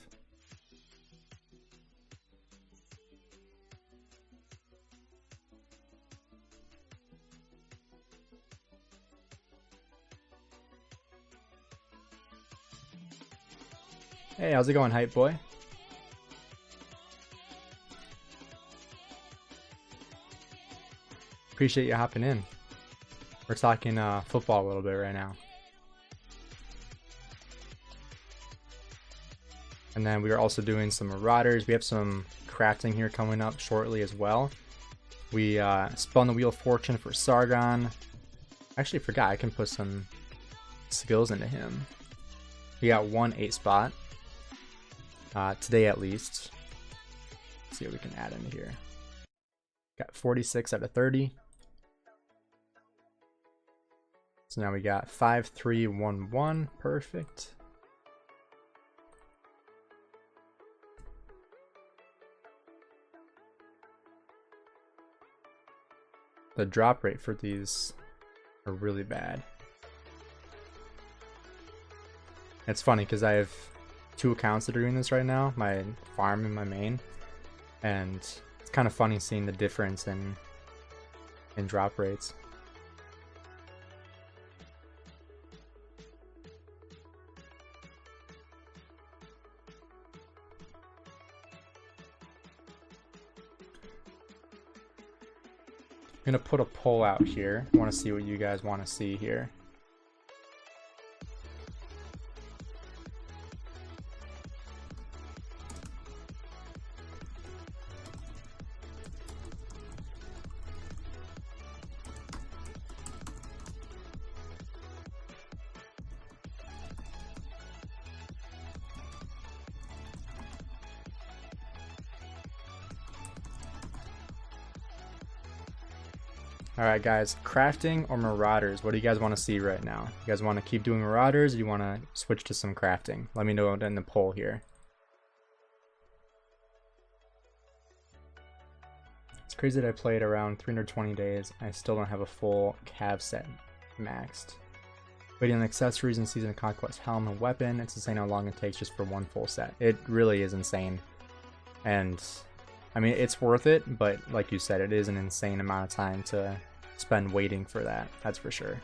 Hey, how's it going, hype boy? Appreciate you hopping in. We're talking football a little bit right now. And then we are also doing some Marauders. We have some crafting here coming up shortly as well. We spun the Wheel of Fortune for Sargon. I actually forgot I can put some skills into him. We got 1 8 spot. Today at least. Let's see what we can add into here. Got 46 out of 30. So now we got 5 3 1 1. Perfect. The drop rate for these are really bad. It's funny because I have 2 accounts that are doing this right now, my farm and my main, and it's kind of funny seeing the difference in drop rates. I'm gonna put a poll out here. I want to see what you guys want to see here. Alright guys, crafting or Marauders? What do you guys want to see right now? You guys want to keep doing Marauders, or do you want to switch to some crafting? Let me know in the poll here. It's crazy that I played around 320 days. I still don't have a full cav set maxed. Waiting on accessories and Season of Conquest helm and weapon. It's insane how long it takes just for 1 full set. It really is insane. And I mean, it's worth it, but like you said, it is an insane amount of time to spend waiting for that. That's for sure.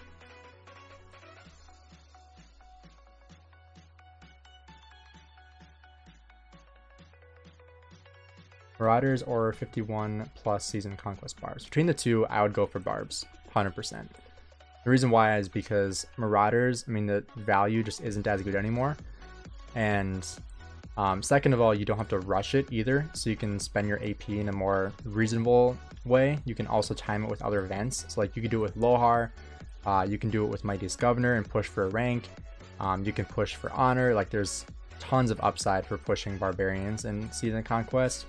Marauders or 51 plus season conquest barbs. Between the two, I would go for barbs, 100%. The reason why is because Marauders, I mean, the value just isn't as good anymore. And second of all, you don't have to rush it either, so you can spend your AP in a more reasonable way. You can also time it with other events. So like you could do it with Lohar, you can do it with Mightiest Governor and push for a rank. You can push for honor. Like there's tons of upside for pushing Barbarians in Season Conquest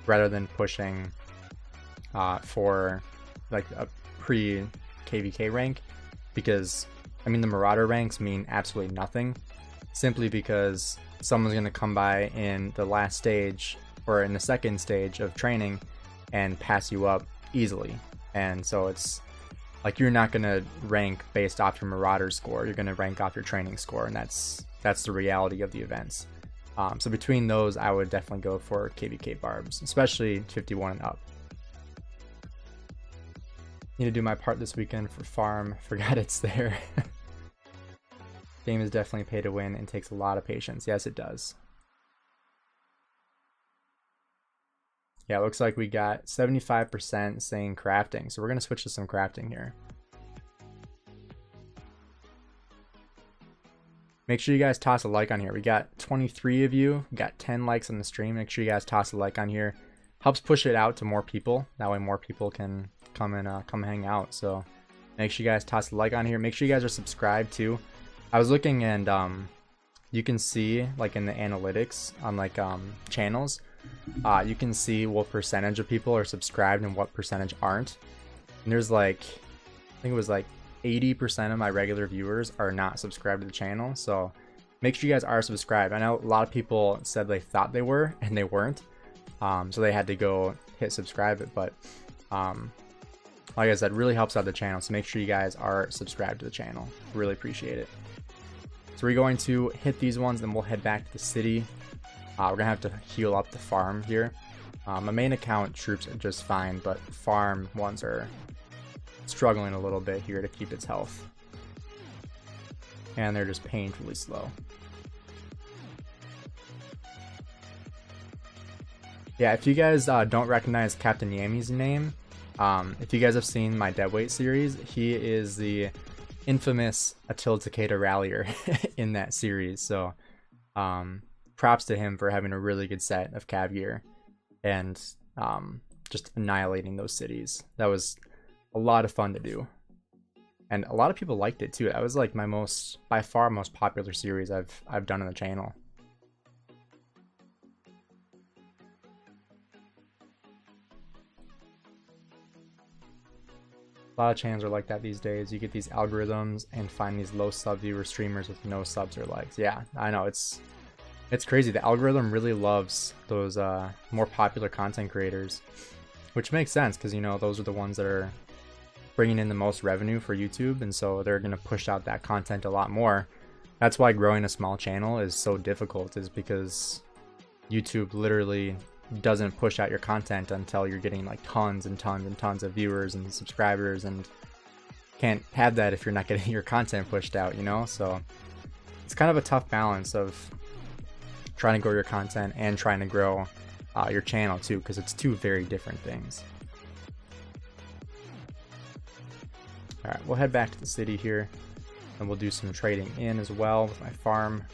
rather than pushing for like a pre KVK rank, because I mean the Marauder ranks mean absolutely nothing, simply because someone's going to come by in the last stage or in the second stage of training and pass you up easily. And so it's like you're not going to rank based off your Marauder score, you're going to rank off your training score, and that's the reality of the events. So between those, I would definitely go for KVK barbs, especially 51 and up. Need to do my part this weekend for farm. Forgot it's there. Game is definitely pay to win and takes a lot of patience. Yes, it does. Yeah, it looks like we got 75% saying crafting. So we're going to switch to some crafting here. Make sure you guys toss a like on here. We got 23 of you. We got 10 likes on the stream. Make sure you guys toss a like on here. Helps push it out to more people. That way more people can come and come hang out. So make sure you guys toss a like on here. Make sure you guys are subscribed too. I was looking and you can see like in the analytics on like channels, you can see what percentage of people are subscribed and what percentage aren't. And there's like, I think it was like 80% of my regular viewers are not subscribed to the channel. So make sure you guys are subscribed. I know a lot of people said they thought they were and they weren't. So they had to go hit subscribe it. But like I said, really helps out the channel. So make sure you guys are subscribed to the channel. Really appreciate it. So we're going to hit these ones, then we'll head back to the city. We're gonna have to heal up the farm here. My main account troops are just fine, but farm ones are struggling a little bit here to keep its health. And they're just painfully slow. Yeah, if you guys don't recognize Captain Yammy's name, if you guys have seen my Deadweight series, he is the infamous Attila Takeda rallier in that series. So props to him for having a really good set of cav gear and just annihilating those cities. That was a lot of fun to do, and a lot of people liked it too. That was like my by far most popular series I've done on the channel. A lot of channels are like that these days. You get these algorithms and find these low sub viewer streamers with no subs or likes. Yeah, I know, it's crazy. The algorithm really loves those more popular content creators, which makes sense because, you know, those are the ones that are bringing in the most revenue for YouTube, and so they're going to push out that content a lot more. That's why growing a small channel is so difficult, is because YouTube literally doesn't push out your content until you're getting like tons and tons and tons of viewers and subscribers, and can't have that if you're not getting your content pushed out, you know? So it's kind of a tough balance of trying to grow your content and trying to grow your channel too, because it's two very different things. All right, we'll head back to the city here, and we'll do some trading in as well with my farm,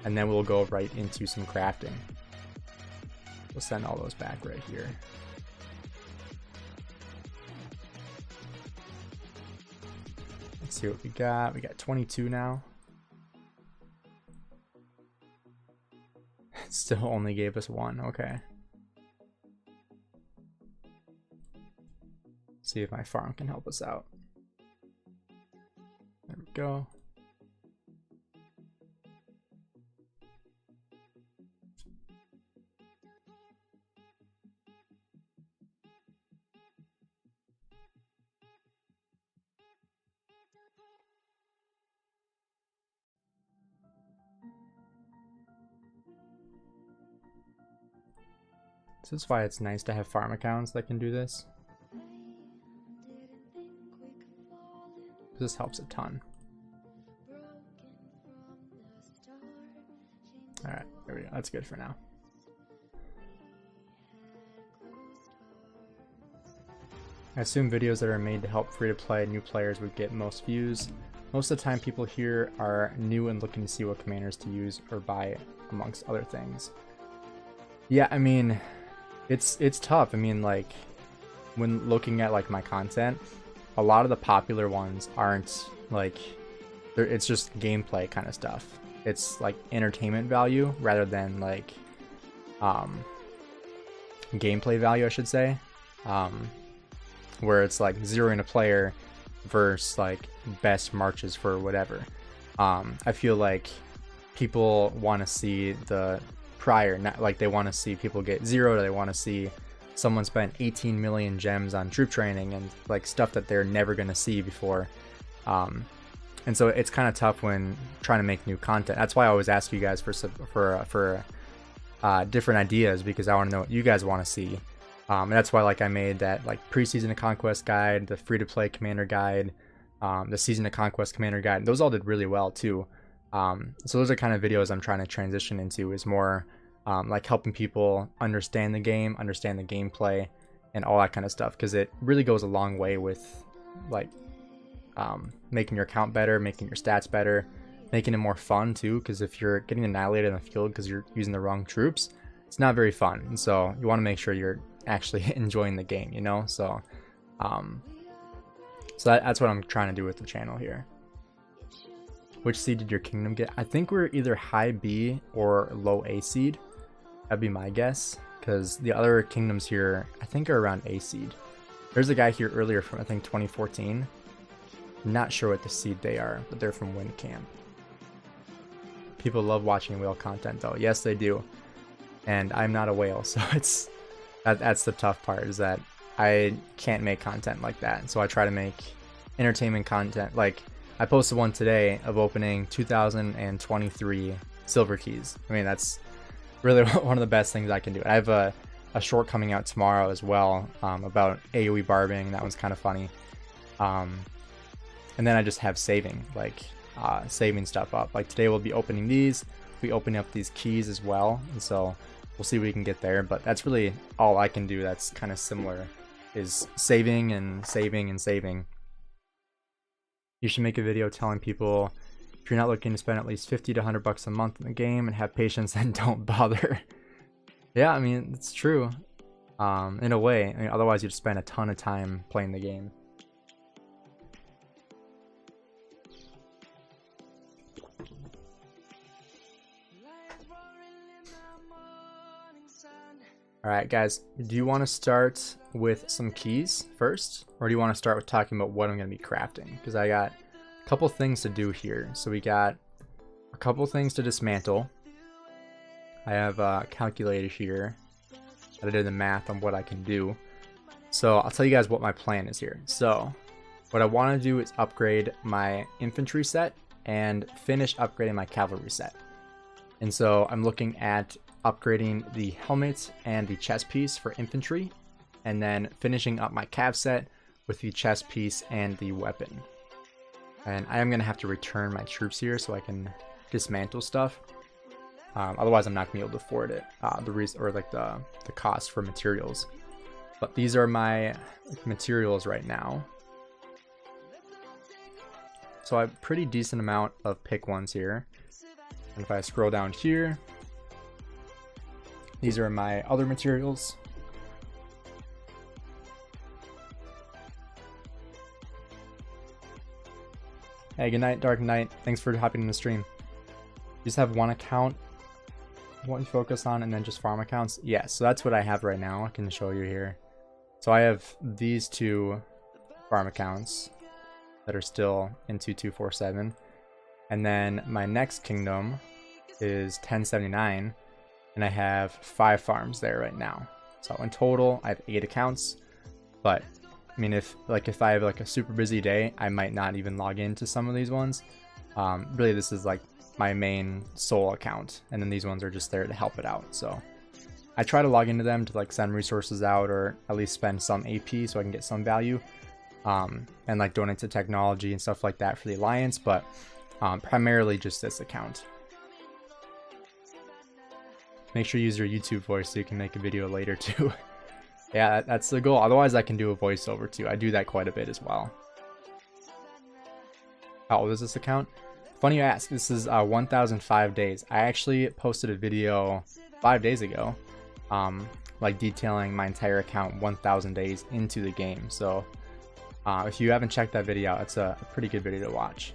and then we'll go right into some crafting. We'll send all those back right here. Let's see what we got. We got 22 now. It still only gave us one. Okay. See if my farm can help us out. There we go. So that's why it's nice to have farm accounts that can do this. This helps a ton. Alright, there we go. That's good for now. I assume videos that are made to help free-to-play new players would get most views. Most of the time people here are new and looking to see what commanders to use or buy, amongst other things. Yeah, I mean, it's tough. I mean, like, when looking at like my content, a lot of the popular ones aren't like, it's just gameplay kind of stuff. It's like entertainment value rather than like gameplay value, I should say. Where it's like zeroing a player versus like best marches for whatever. I feel like people want to see the prior, not like they want to see people get zeroed, or they want to see someone spend 18 million gems on troop training and like stuff that they're never going to see before. And so it's kind of tough when trying to make new content. That's why I always ask you guys for different ideas, because I want to know what you guys want to see. And that's why like I made that like pre-season of Conquest guide, the free-to-play commander guide, the season of Conquest commander guide. Those all did really well too. So those are kind of videos I'm trying to transition into, is more like helping people understand the game, understand the gameplay, and all that kind of stuff, because it really goes a long way with like making your account better, making your stats better, making it more fun too, because if you're getting annihilated in the field because you're using the wrong troops, it's not very fun. And so you want to make sure you're actually enjoying the game, you know? So that's what I'm trying to do with the channel here. Which seed did your kingdom get? I think we're either high B or low A seed. That'd be my guess, because the other kingdoms here I think are around A seed. There's a guy here earlier from I think 2014. Not sure what the seed they are, but they're from Wind Camp. People love watching whale content though. Yes, they do. And I'm not a whale, so that's the tough part, is that I can't make content like that. So I try to make entertainment content. Like I posted one today of opening 2023 silver keys. I mean, that's really one of the best things I can do. I have a short coming out tomorrow as well, about AoE barbing. That one's kind of funny. And then I just have saving stuff up. Like today we'll be opening these. We'll be opening up these keys as well. And so we'll see what we can get there. But that's really all I can do that's kind of similar, is saving and saving and saving. You should make a video telling people if you're not looking to spend at least 50 to 100 bucks a month in the game and have patience, then don't bother. Yeah, I mean, it's true. In a way. I mean, otherwise you'd spend a ton of time playing the game. Alright guys, do you want to start with some keys first? Or do you want to start with talking about what I'm going to be crafting? Because I got a couple things to do here. So we got a couple things to dismantle. I have a calculator here that I did the math on what I can do. So I'll tell you guys what my plan is here. So what I want to do is upgrade my infantry set and finish upgrading my cavalry set. And so I'm looking at upgrading the helmet and the chest piece for infantry, and then finishing up my cav set with the chest piece and the weapon. And I am going to have to return my troops here so I can dismantle stuff. Otherwise I'm not going to be able to afford it, the cost for materials. But these are my materials right now. So I have a pretty decent amount of pick ones here. And if I scroll down here, these are my other materials. Hey, good night, Dark Knight. Thanks for hopping in the stream. You just have one account, what you focus on, and then just farm accounts? Yeah, so that's what I have right now. I can show you here. So I have these two farm accounts that are still in 2247. And then my next kingdom is 1079. And I have 5 farms there right now. So in total, I have 8 accounts. But I mean, if I have like a super busy day, I might not even log into some of these ones. Really, this is like my main sole account, and then these ones are just there to help it out. So I try to log into them to like send resources out, or at least spend some AP so I can get some value, and like donate to technology and stuff like that for the Alliance. But primarily just this account. Make sure you use your YouTube voice so you can make a video later too. Yeah, that's the goal. Otherwise, I can do a voiceover too. I do that quite a bit as well. How old is this account? Funny you ask. This is 1005 days. I actually posted a video 5 days ago, like detailing my entire account 1000 days into the game. So if you haven't checked that video out, it's a pretty good video to watch.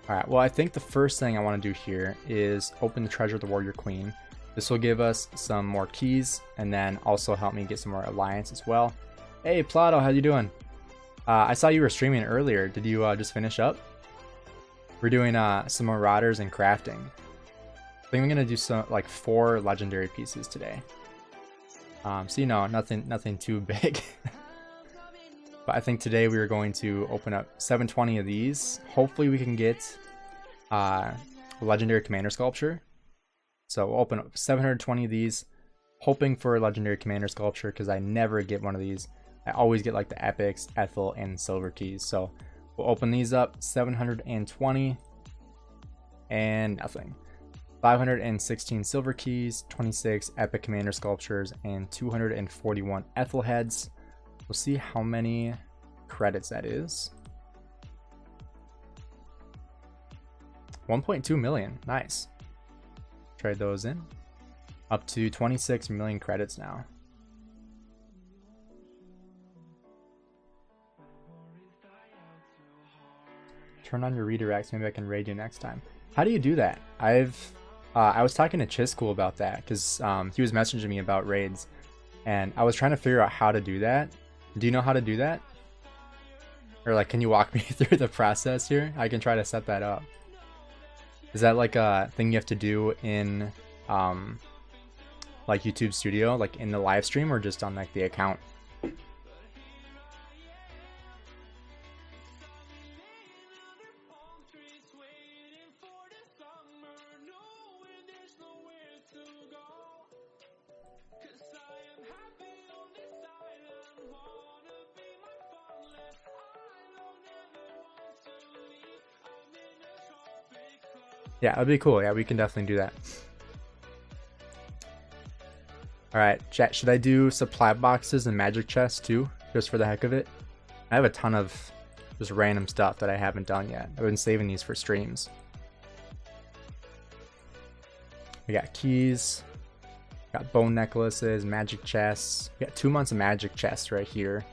Alright, well, I think the first thing I want to do here is open the Treasure of the Warrior Queen. This will give us some more keys and then also help me get some more alliance as well. Hey, Plato, how you doing? I saw you were streaming earlier. Did you just finish up? We're doing some Marauders and crafting. I think I'm going to do some like 4 legendary pieces today. So, you know, nothing too big. But I think today we are going to open up 720 of these. Hopefully we can get a legendary commander sculpture. So we'll open up 720 of these, hoping for a legendary commander sculpture because I never get one of these. I always get like the epics, Ethel, and silver keys. So we'll open these up, 720 and nothing. 516 silver keys, 26 epic commander sculptures, and 241 Ethel heads. We'll see how many credits that is. 1.2 million. Nice. Trade those in. Up to 26 million credits now. Turn on your redirects. Maybe I can raid you next time. How do you do that? I was talking to Chiscool about that because he was messaging me about raids, and I was trying to figure out how to do that. Do you know how to do that? Or like, can you walk me through the process here? I can try to set that up. Is that like a thing you have to do in like YouTube Studio, like in the live stream, or just on like the account? Yeah, that'd be cool. Yeah, we can definitely do that. Alright, chat, should I do supply boxes and magic chests too? Just for the heck of it? I have a ton of just random stuff that I haven't done yet. I've been saving these for streams. We got keys. Got bone necklaces, magic chests. We got 2 months of magic chests right here.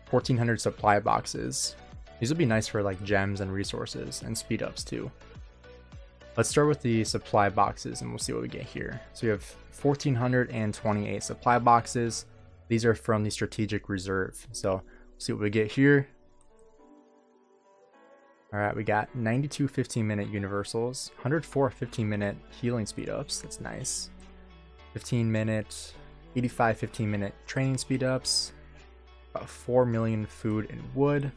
1400 supply boxes. These would be nice for like gems and resources and speed ups too. Let's start with the supply boxes and we'll see what we get here. So we have 1428 supply boxes. These are from the strategic reserve. So we'll see what we get here. All right, we got 92 15-minute universals, 104 15-minute healing speed ups. That's nice. 15-minute, 85 15-minute training speed ups. About 4 million food and wood.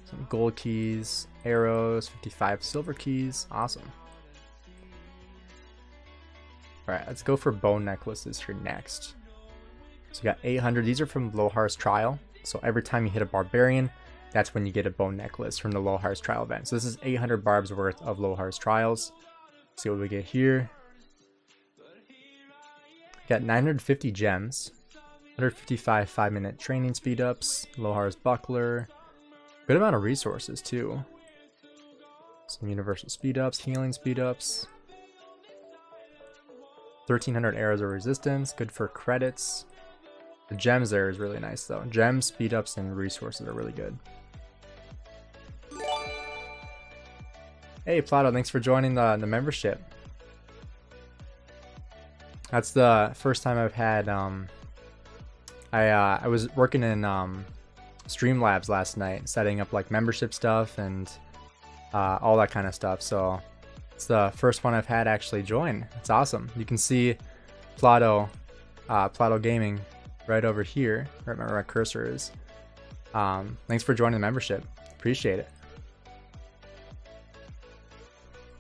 Some gold keys, arrows, 55 silver keys. Awesome. Alright, let's go for bone necklaces here next. So we got 800. These are from Lohar's Trial. So every time you hit a Barbarian, that's when you get a bone necklace from the Lohar's Trial event. So this is 800 barbs worth of Lohar's Trials. Let's see what we get here. Got 950 gems. 155 5-minute training speed ups. Lohar's Buckler. Good amount of resources too. Some universal speed ups, healing speed ups. 1300 arrows of resistance, good for credits. The gems there is really nice though. Gems, speed ups, and resources are really good. Hey Plato, thanks for joining the membership. That's the first time I've had I was working in Streamlabs last night, setting up like membership stuff and all that kind of stuff. So it's the first one I've had actually join. It's awesome. You can see Plato Gaming right over here, right where my cursor is. Thanks for joining the membership. Appreciate it.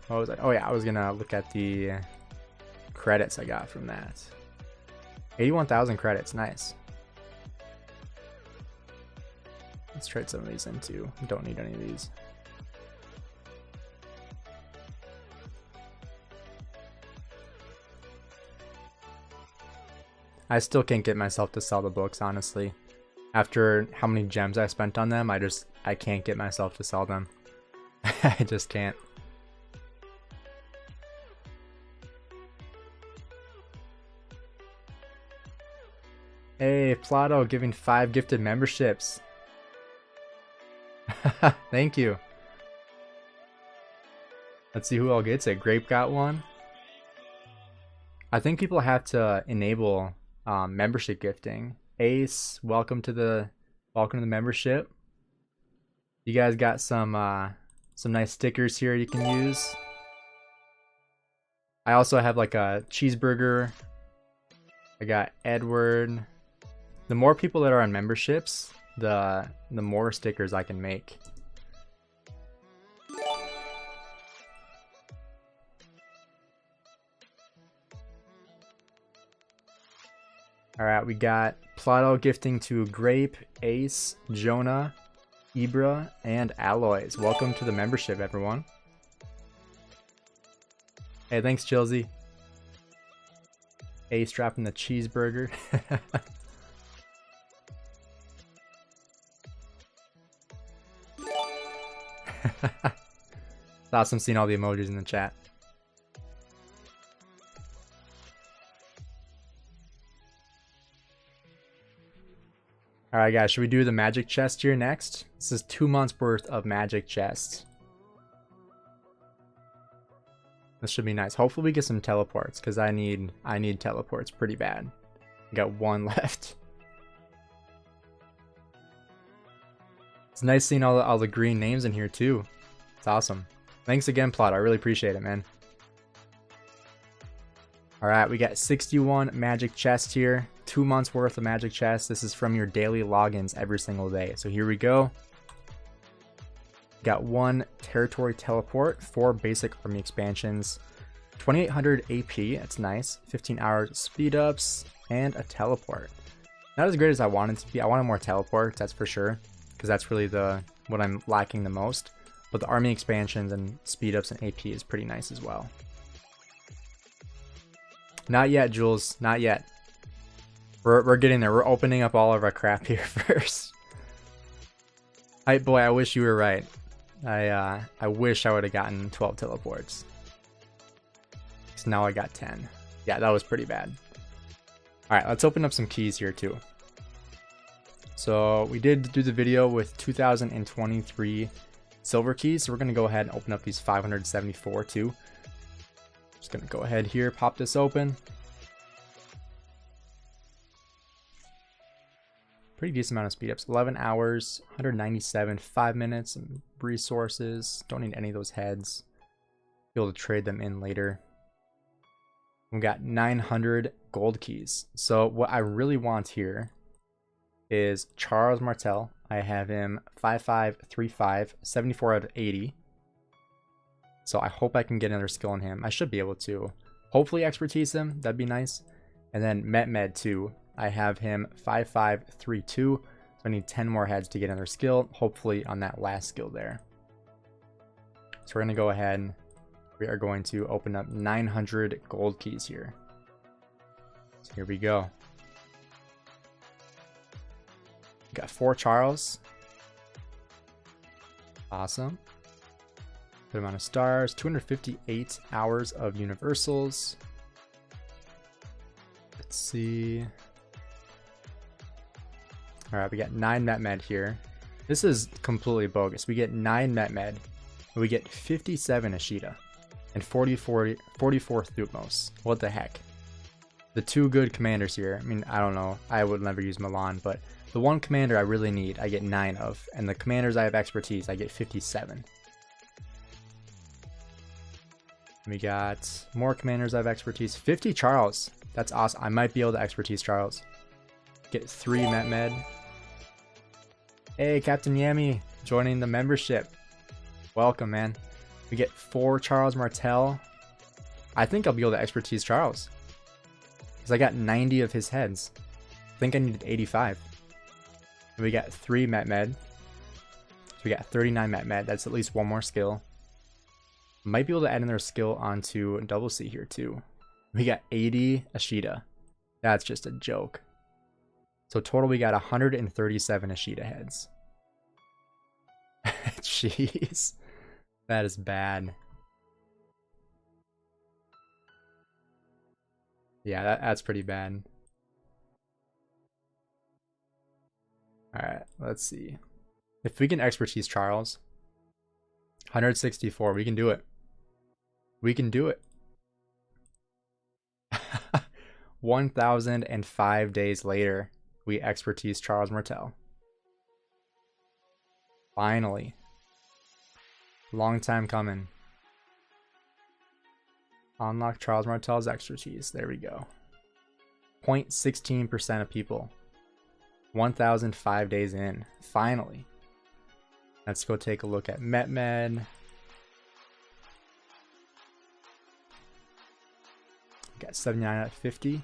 What was I? Oh yeah, I was gonna look at the credits I got from that. 81,000 credits. Nice. Let's trade some of these in too. Don't need any of these. I still can't get myself to sell the books, honestly. After how many gems I spent on them, I can't get myself to sell them. I just can't. Hey, Plato giving 5 gifted memberships. Thank you. Let's see who all gets it. Grape got one. I think people have to enable membership gifting. Ace, welcome to the membership. You guys got some nice stickers here you can use. I also have like a cheeseburger. I got Edward. The more people that are on memberships, the more stickers I can make. Alright, we got Plato gifting to Grape, Ace, Jonah, Ibra, and Alloys. Welcome to the membership, everyone. Hey, thanks, Chilsey. Ace dropping the cheeseburger. It's awesome seeing all the emojis in the chat. Alright guys, should we do the magic chest here next? This is 2 months worth of magic chests. This should be nice. Hopefully we get some teleports, because I need teleports pretty bad. Got 1 left. It's nice seeing all the green names in here too. It's awesome. Thanks again, Plot. I really appreciate it, man. Alright, we got 61 magic chests here. 2 months worth of magic chests. This is from your daily logins every single day. So here we go. Got 1 territory teleport, 4 basic army expansions, 2800 AP, that's nice, 15 hours speed ups, and a teleport. Not as great as I wanted to be. I wanted more teleports, that's for sure, because that's really what I'm lacking the most. But the army expansions and speed ups and AP is pretty nice as well. Not yet, Jules, not yet. We're getting there. We're opening up all of our crap here first. Boy, I wish you were right. I wish I would have gotten 12 teleports. So now I got 10. Yeah, that was pretty bad. Alright, let's open up some keys here too. So we did do the video with 2023 silver keys. So we're going to go ahead and open up these 574 too. Just going to go ahead here, pop this open. Pretty decent amount of speed ups. 11 hours, 197, 5 minutes, and resources. Don't need any of those heads. Be able to trade them in later. We got 900 gold keys. So what I really want here is Charles Martel. I have him 5535, 74 out of 80. So I hope I can get another skill on him. I should be able to. Hopefully expertise him. That'd be nice. And then Met too. I have him 5532, so I need 10 more heads to get another skill, hopefully on that last skill there. So we're going to go ahead and we are going to open up 900 gold keys here. So here we go. We got 4 Charles. Awesome. Good amount of stars, 258 hours of universals. Let's see. Alright, we got 9 Met here. This is completely bogus. We get 9 Met, and we get 57 Ashita, and 44 Thutmose. What the heck? The 2 good commanders here. I mean, I don't know. I would never use Milan, but the 1 commander I really need, I get 9 of. And the commanders I have expertise, I get 57. We got more commanders I have expertise. 50 Charles. That's awesome. I might be able to expertise Charles. Get 3 Met. Hey, Captain Yami, joining the membership. Welcome, man. We get 4 Charles Martel. I think I'll be able to expertise Charles, because I got 90 of his heads. I think I needed 85. And we got 3 Met. So we got 39 Met. That's at least 1 more skill. Might be able to add another skill onto double C here too. We got 80 Ashita. That's just a joke. So total we got 137 Ashita heads. Jeez. That is bad. Yeah, that's pretty bad. Alright, let's see. If we can expertise Charles, 164, we can do it. We can do it. 1,005 days later, we expertise Charles Martel. Finally. Long time coming. Unlock Charles Martel's expertise. There we go. 0.16% of people. 1,005 days in. Finally. Let's go take a look at MetMed. Got 79 out of 50.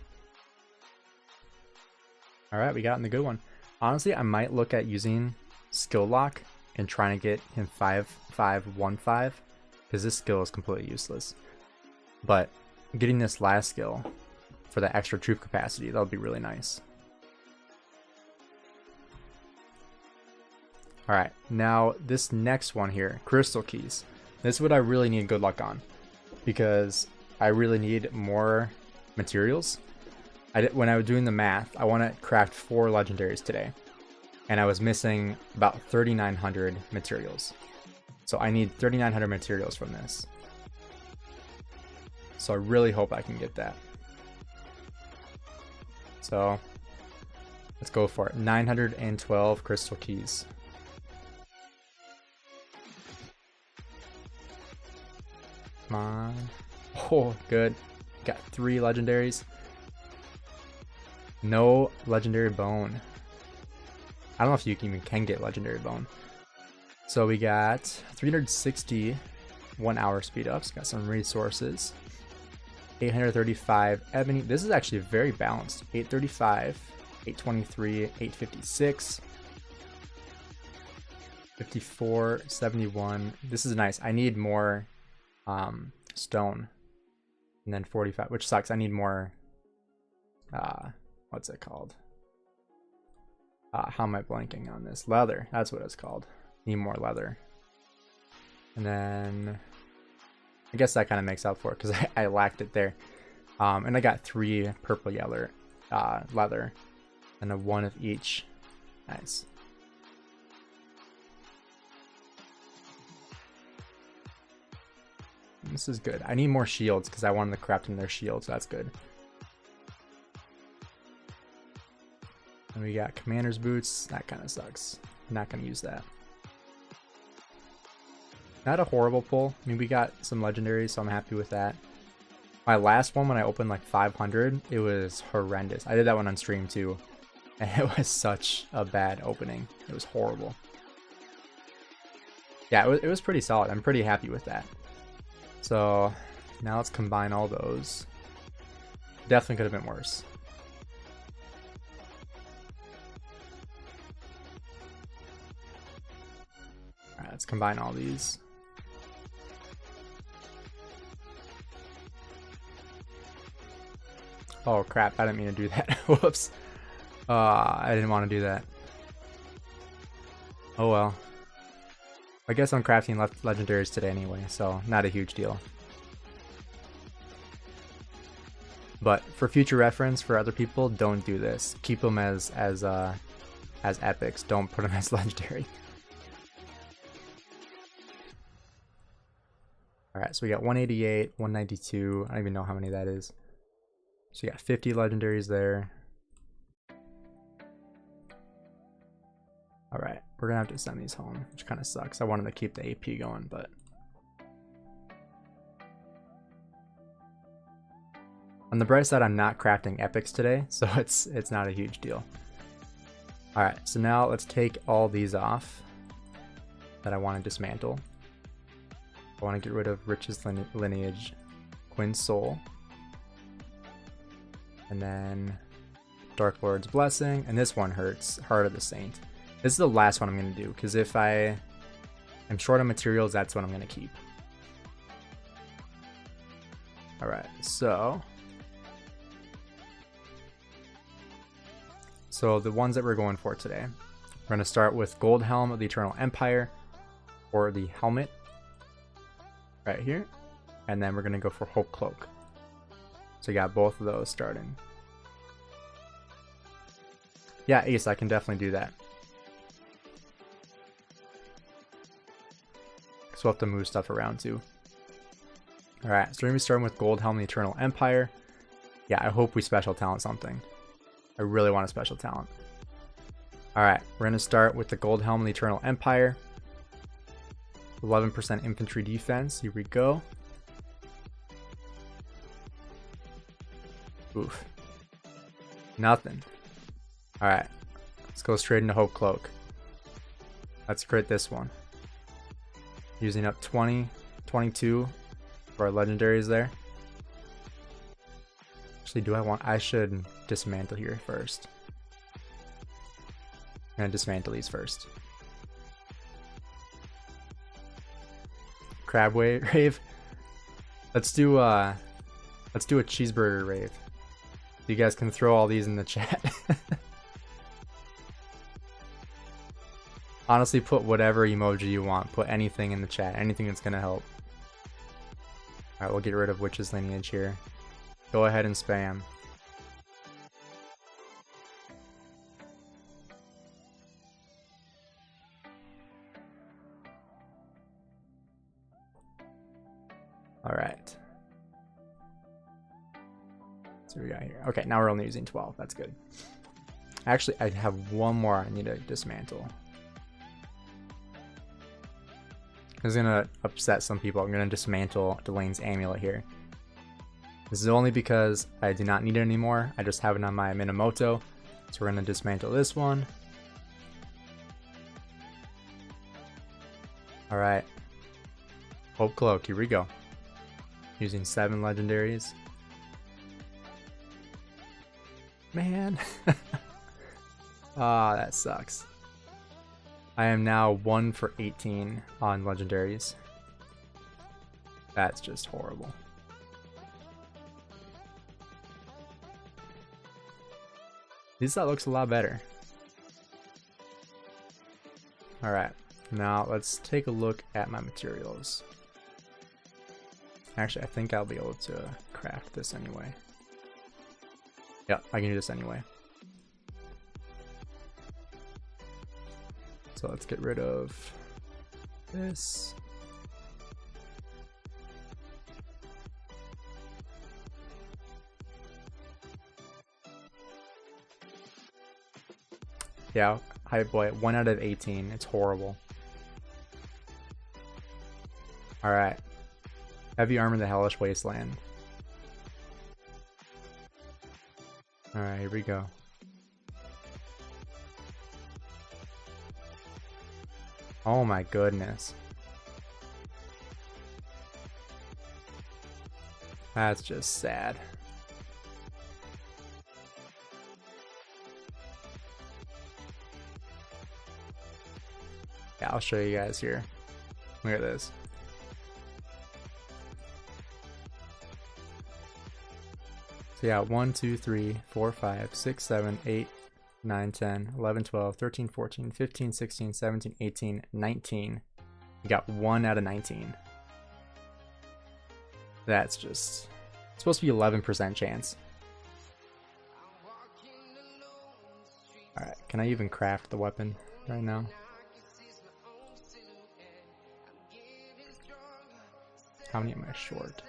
Alright, we got in the good one. Honestly, I might look at using skill lock and trying to get him 5-5-1-5, because this skill is completely useless. But getting this last skill for the extra troop capacity, that would be really nice. Alright, now this next one here, crystal keys. This is what I really need good luck on, because I really need more materials. When I was doing the math, I want to craft 4 legendaries today, and I was missing about 3,900 materials. So I need 3,900 materials from this. So I really hope I can get that. So let's go for it. 912 crystal keys. Come on. Oh, good. Got 3 legendaries. No legendary bone. I don't know if you even can get legendary bone. So we got 360 1 hour speed ups. Got some resources. 835 ebony. This is actually very balanced. 835, 823, 856, 54, 71. This is nice. I need more stone. And then 45, which sucks. I need more what's it called? How am I blanking on this? Leather. That's what it's called. Need more leather. And then I guess that kind of makes up for it because I lacked it there. And I got 3 purple yellow leather and a 1 of each. Nice. This is good. I need more shields because I wanted to craft in their shields. So that's good. And we got commander's boots. That kind of sucks. I'm not going to use that. Not a horrible pull. I mean, we got some legendaries, so I'm happy with that. My last one, when I opened like 500, it was horrendous. I did that one on stream too. And it was such a bad opening. It was horrible. Yeah, it was pretty solid. I'm pretty happy with that. So now let's combine all those. Definitely could have been worse. Alright, let's combine all these. Oh crap, I didn't mean to do that. Whoops. I didn't want to do that. Oh well. I guess I'm crafting legendaries today anyway, so not a huge deal. But for future reference for other people, don't do this. Keep them as epics. Don't put them as legendary. Alright, so we got 188, 192. I don't even know how many that is. So we got 50 legendaries there. Alright, we're gonna have to send these home, which kind of sucks. I wanted to keep the AP going, but... On the bright side, I'm not crafting epics today, so it's not a huge deal. Alright, so now let's take all these off that I want to dismantle. I want to get rid of Rich's Lineage, Quinn's Soul, and then Dark Lord's Blessing, and this one hurts, Heart of the Saint. This is the last one I'm going to do, because if I am short on materials, that's what I'm going to keep. Alright, so... So the ones that we're going for today, we're going to start with Gold Helm of the Eternal Empire, or the helmet, right here. And then we're going to go for Hope Cloak. So you got both of those starting. Yeah, Ace, I can definitely do that. So we'll have to move stuff around too. Alright, so we're going to be starting with Gold Helm of the Eternal Empire. Yeah, I hope we special talent something. I really want a special talent. Alright, we're going to start with the Gold Helm of the Eternal Empire. 11% infantry defense. Here we go. Oof. Nothing. Alright, let's go straight into Hope Cloak. Let's crit this one. Using up 20, 22 for our legendaries there. Actually, I should dismantle here first. I'm gonna dismantle these first. Crab rave. Let's do a cheeseburger rave. You guys can throw all these in the chat. Honestly, put whatever emoji you want. Put anything in the chat. Anything that's gonna help. Alright, we'll get rid of Witch's Lineage here. Go ahead and spam. Alright. So we got here. Okay, now we're only using 12. That's good. Actually, I have one more I need to dismantle. This is gonna upset some people. I'm gonna dismantle Delaine's amulet here. This is only because I do not need it anymore. I just have it on my Minamoto. So we're gonna dismantle this one. Alright. Hope Cloak, here we go. Using 7 legendaries. Man. Ah, that sucks. I am now 1 for 18 on legendaries. That's just horrible. At least that looks a lot better. Alright, now let's take a look at my materials. Actually, I think I'll be able to craft this anyway. Yeah, I can do this anyway. So let's get rid of this. Yeah, hi boy, 1 out of 18. It's horrible. Alright. Heavy Armor in the Hellish Wasteland. Alright, here we go. Oh my goodness. That's just sad. Yeah, I'll show you guys here. Look at this. So yeah, 1, 2, 3, 4, 5, 6, 7, 8, 9, 10, 11, 12, 13, 14, 15, 16, 17, 18, 19. You got 1 out of 19. That's just... It's supposed to be 11% chance. Alright, can I even craft the weapon right now? How many am I short?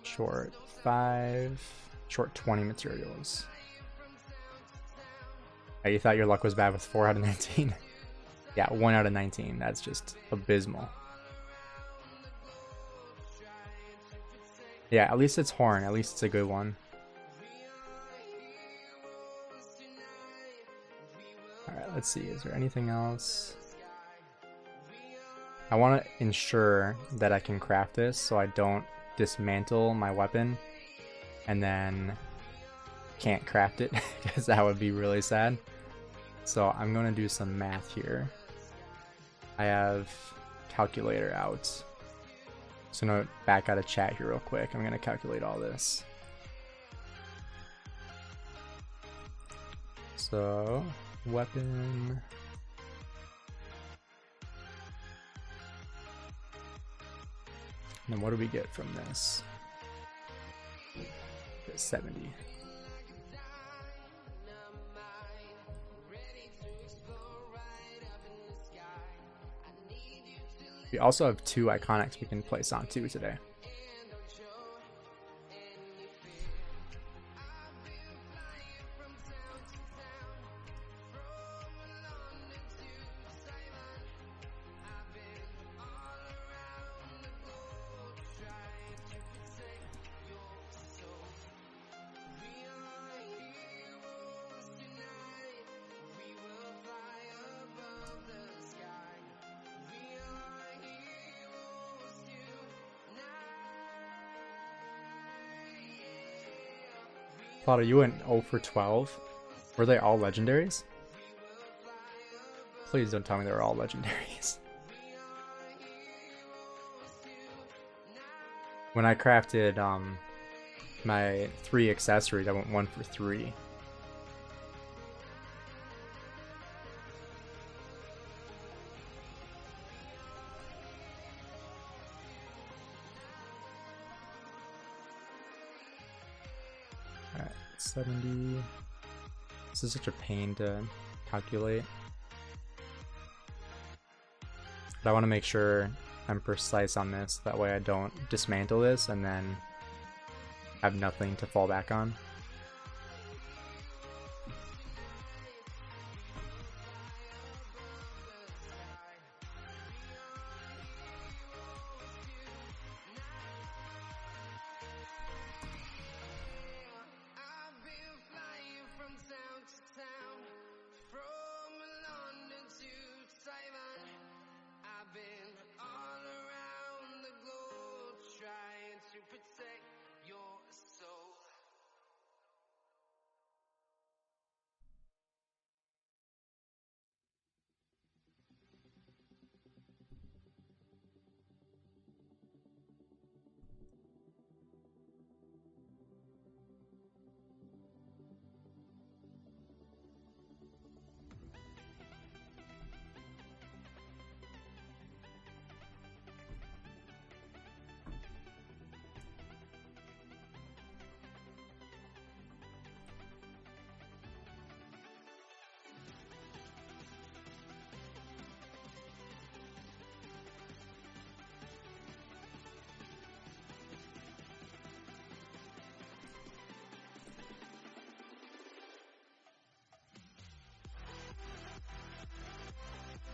Short 5, short 20 materials. Oh, you thought your luck was bad with 4 out of 19? Yeah, 1 out of 19. That's just abysmal. Yeah, at least it's Horn. At least it's a good one. Alright, let's see. Is there anything else? I want to ensure that I can craft this so I don't dismantle my weapon and then can't craft it, because that would be really sad. So I'm going to do some math here. I have calculator out. So I'm going to back out of chat here real quick. I'm going to calculate all this. So, weapon. And then what do we get from this? Get 70. We also have 2 iconics we can place on 2 today. Potter, you went 0 for 12. Were they all legendaries? Please don't tell me they were all legendaries. When I crafted my 3 accessories, I went 1 for 3. Alright, 70. This is such a pain to calculate. But I want to make sure I'm precise on this, that way I don't dismantle this and then have nothing to fall back on.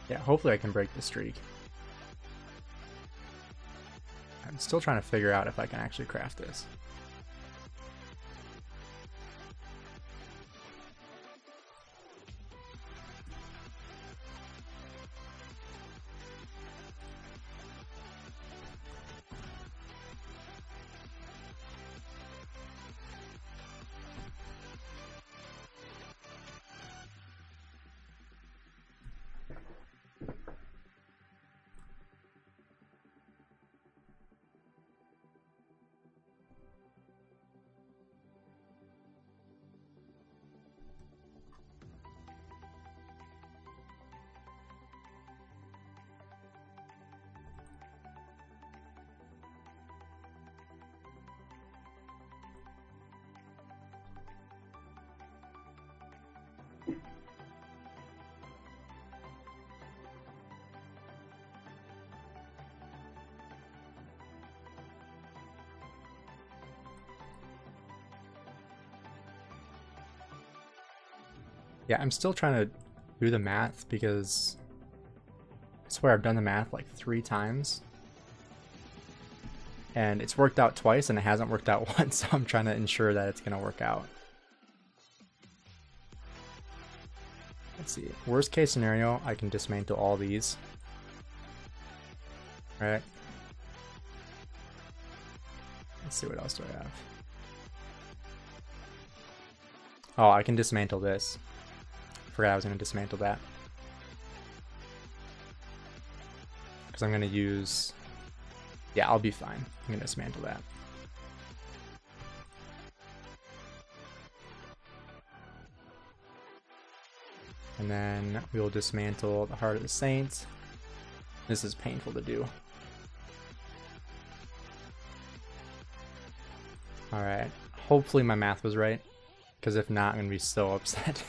Yeah, hopefully I can break the streak. I'm still trying to figure out if I can actually craft this. Yeah, I'm still trying to do the math because I swear I've done the math like 3 times. And it's worked out twice and it hasn't worked out once, so I'm trying to ensure that it's going to work out. Let's see. Worst case scenario, I can dismantle all these. Alright. Let's see, what else do I have? Oh, I can dismantle this. Forgot I was going to dismantle that. Because I'm going to use... Yeah, I'll be fine. I'm going to dismantle that. And then we will dismantle the Heart of the Saint. This is painful to do. Alright, hopefully my math was right, because if not, I'm going to be so upset.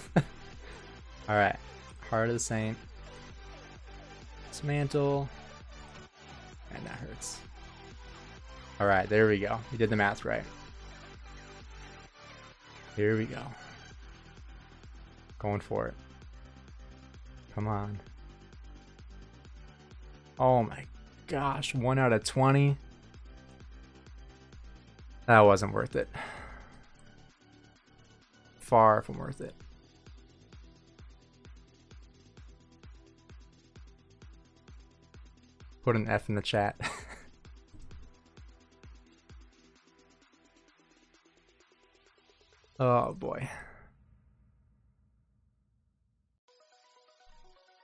Alright, Heart of the Saint. Dismantle. And that hurts. Alright, there we go. We did the math right. Here we go. Going for it. Come on. Oh my gosh, 1 out of 20. That wasn't worth it. Far from worth it. Put an F in the chat. Oh boy.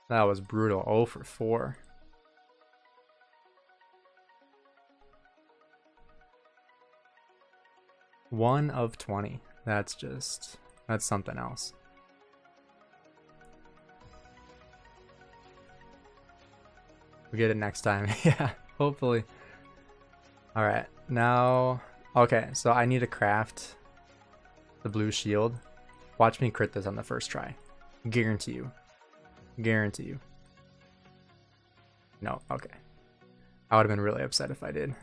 That was brutal. 0 for 4. One of 20. That's something else. We'll get it next time. Yeah, hopefully. Alright, now... Okay, so I need to craft the blue shield. Watch me crit this on the first try. Guarantee you. Guarantee you. No, okay. I would have been really upset if I did.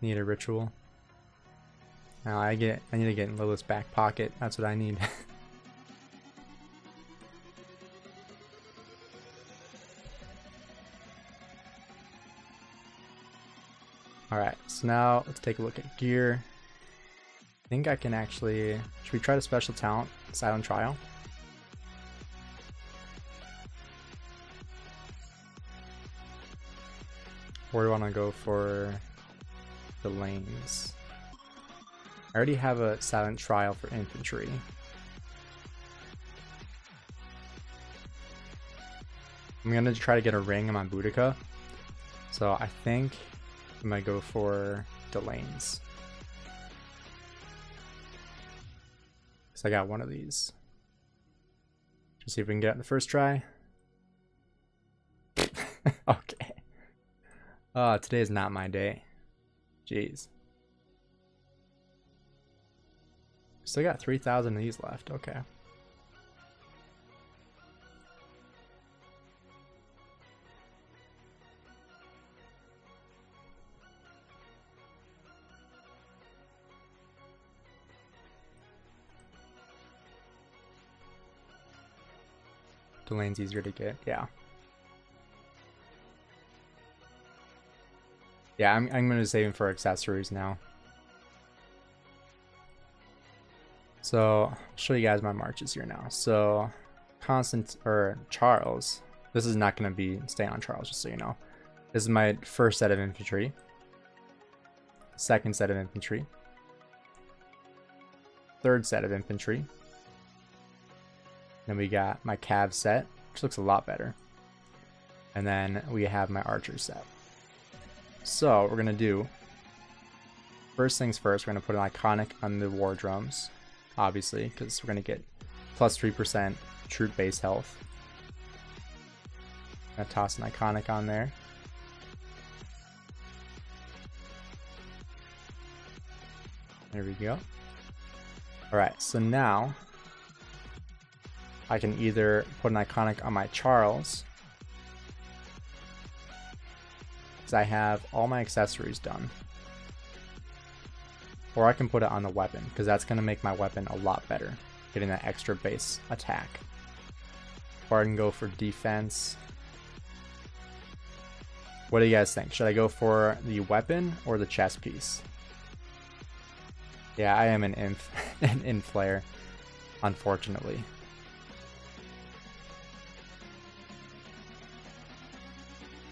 Need a ritual. Now I need to get in Lilith's back pocket. That's what I need. Alright, so now let's take a look at gear. I think I can actually... Should we try the special talent, Silent Trial? Or do I want to go for the lanes? I already have a Silent Trial for infantry. I'm going to try to get a ring on my Boudica. So I think I might go for the lanes. Because I got one of these. Just see if we can get it in the first try. Okay. Today is not my day. Jeez. Still got 3,000 of these left. Okay. The lane's easier to get. Yeah. Yeah, I'm going to save him for accessories now. So, I'll show you guys my marches here now. So, Charles. This is not going to be stay on Charles, just so you know. This is my first set of infantry. Second set of infantry. Third set of infantry. Then we got my cav set, which looks a lot better. And then we have my archer set. So, what we're going to do, first things first, we're going to put an iconic on the war drums. Obviously, because we're going to get plus 3% troop base health. I'm going to toss an iconic on there. There we go. Alright, so now I can either put an iconic on my Charles, because I have all my accessories done. Or I can put it on the weapon, because that's going to make my weapon a lot better, getting that extra base attack. Or I can go for defense. What do you guys think? Should I go for the weapon or the chest piece? Yeah, I am an inf player, unfortunately.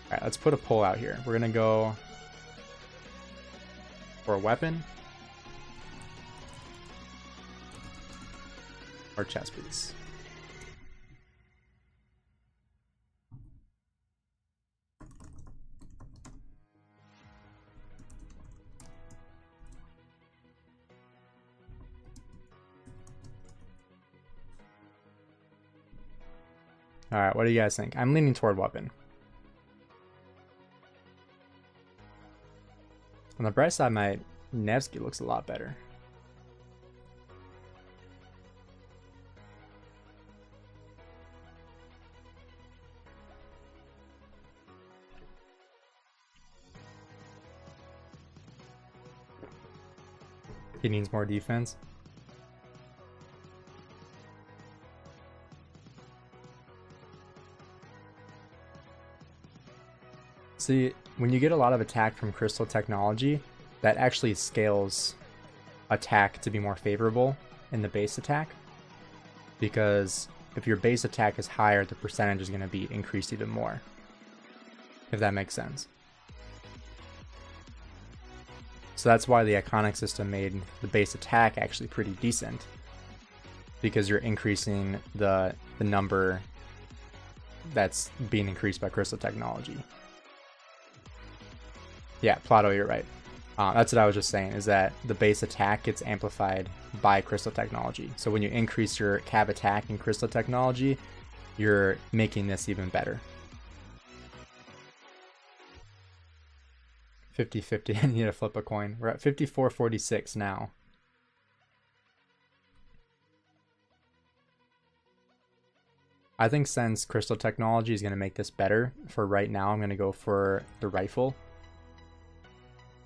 Alright, let's put a poll out here. We're going to go for a weapon or chest piece. Alright, what do you guys think? I'm leaning toward weapon. On the bright side, my Nevsky looks a lot better. He needs more defense. See, when you get a lot of attack from crystal technology, that actually scales attack to be more favorable in the base attack. Because if your base attack is higher, the percentage is going to be increased even more. If that makes sense. So that's why the iconic system made the base attack actually pretty decent. Because you're increasing the number that's being increased by crystal technology. Yeah, Plato, you're right. That's what I was just saying, is that the base attack gets amplified by crystal technology. So when you increase your cav attack in crystal technology, you're making this even better. 50-50, I need to flip a coin. We're at 54-46 now. I think since crystal technology is going to make this better, for right now I'm going to go for the rifle.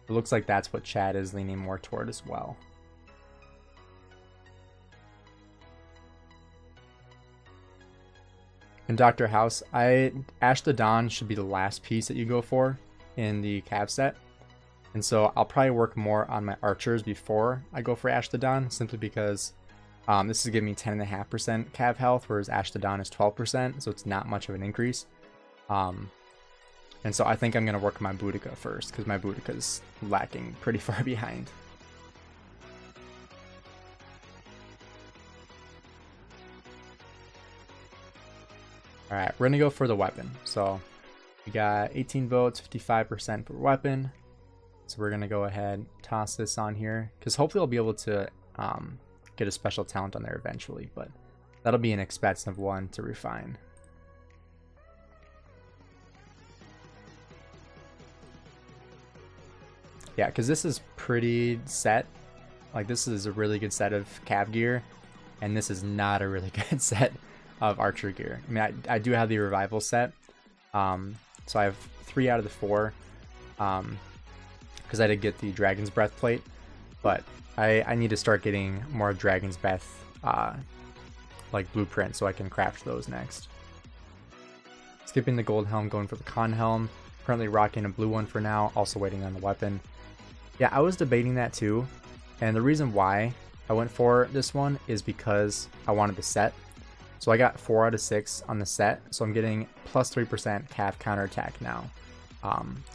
It looks like that's what Chad is leaning more toward as well. In Dr. House, Ash the Dawn should be the last piece that you go for in the cav set. And so I'll probably work more on my archers before I go for Ash the Dawn, simply because this is giving me 10.5% cav health, whereas Ash the Dawn is 12%, so it's not much of an increase. And so I think I'm going to work my Boudica first, because my Boudica is lacking pretty far behind. Alright, we're going to go for the weapon. So we got 18 votes, 55% for weapon. So we're going to go ahead, toss this on here, because hopefully I'll be able to get a special talent on there eventually, but that'll be an expensive one to refine. Yeah, because this is pretty set. Like, this is a really good set of cav gear, and this is not a really good set of archer gear. I mean, I do have the revival set, so I have 3 out of the 4, because I did get the Dragon's Breath plate, but I need to start getting more Dragon's Breath like blueprint so I can craft those next. Skipping the gold helm, going for the con helm. Currently rocking a blue one for now, also waiting on the weapon. Yeah, I was debating that too, and the reason why I went for this one is because I wanted the set. So I got 4 out of 6 on the set, so I'm getting plus 3% cav counterattack now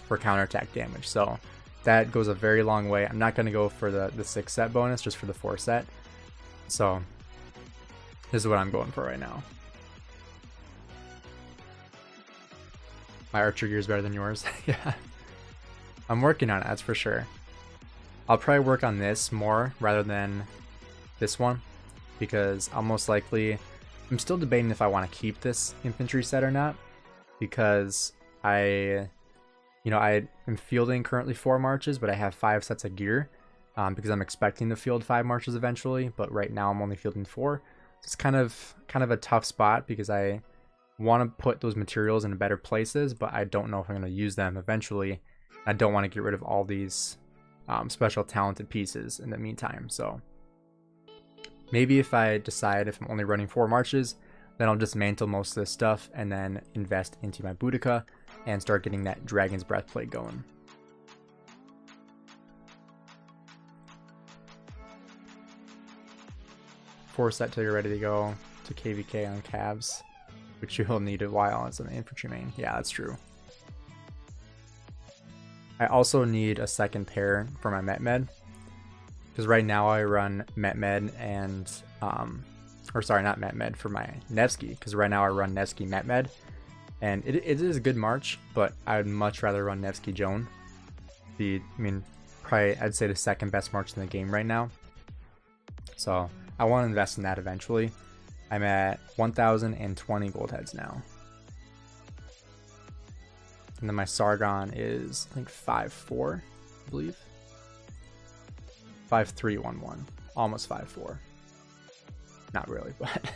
for counterattack damage. So that goes a very long way. I'm not going to go for the 6 set bonus, just for the 4 set. So this is what I'm going for right now. My archer gear is better than yours. Yeah, I'm working on it, that's for sure. I'll probably work on this more rather than this one, because I'll most likely, I'm still debating if I want to keep this infantry set or not, because I am fielding currently 4 marches, but I have 5 sets of gear, because I'm expecting to field 5 marches eventually, but right now I'm only fielding 4. It's kind of a tough spot, because I want to put those materials in better places, but I don't know if I'm going to use them eventually. I don't want to get rid of all these special talented pieces in the meantime. So maybe if I decide if I'm only running 4 marches, then I'll dismantle most of this stuff and then invest into my Boudica and start getting that Dragon's Breath plate going. Four set till you're ready to go to KVK on calves, which you will need a while as an infantry main. Yeah, that's true. I also need a second pair for my Met-Med, because right now I run Met-Med and, or sorry, not Met-Med, for my Nevsky, because right now I run Nevsky Met-Med, and it is a good march, but I would much rather run Nevsky Joan. Probably I'd say the second best march in the game right now. So I want to invest in that eventually. I'm at 1,020 gold heads now. And then my Sargon is, I think, 5-4, I believe. 5-3-1-1. Almost 5-4. Not really, but.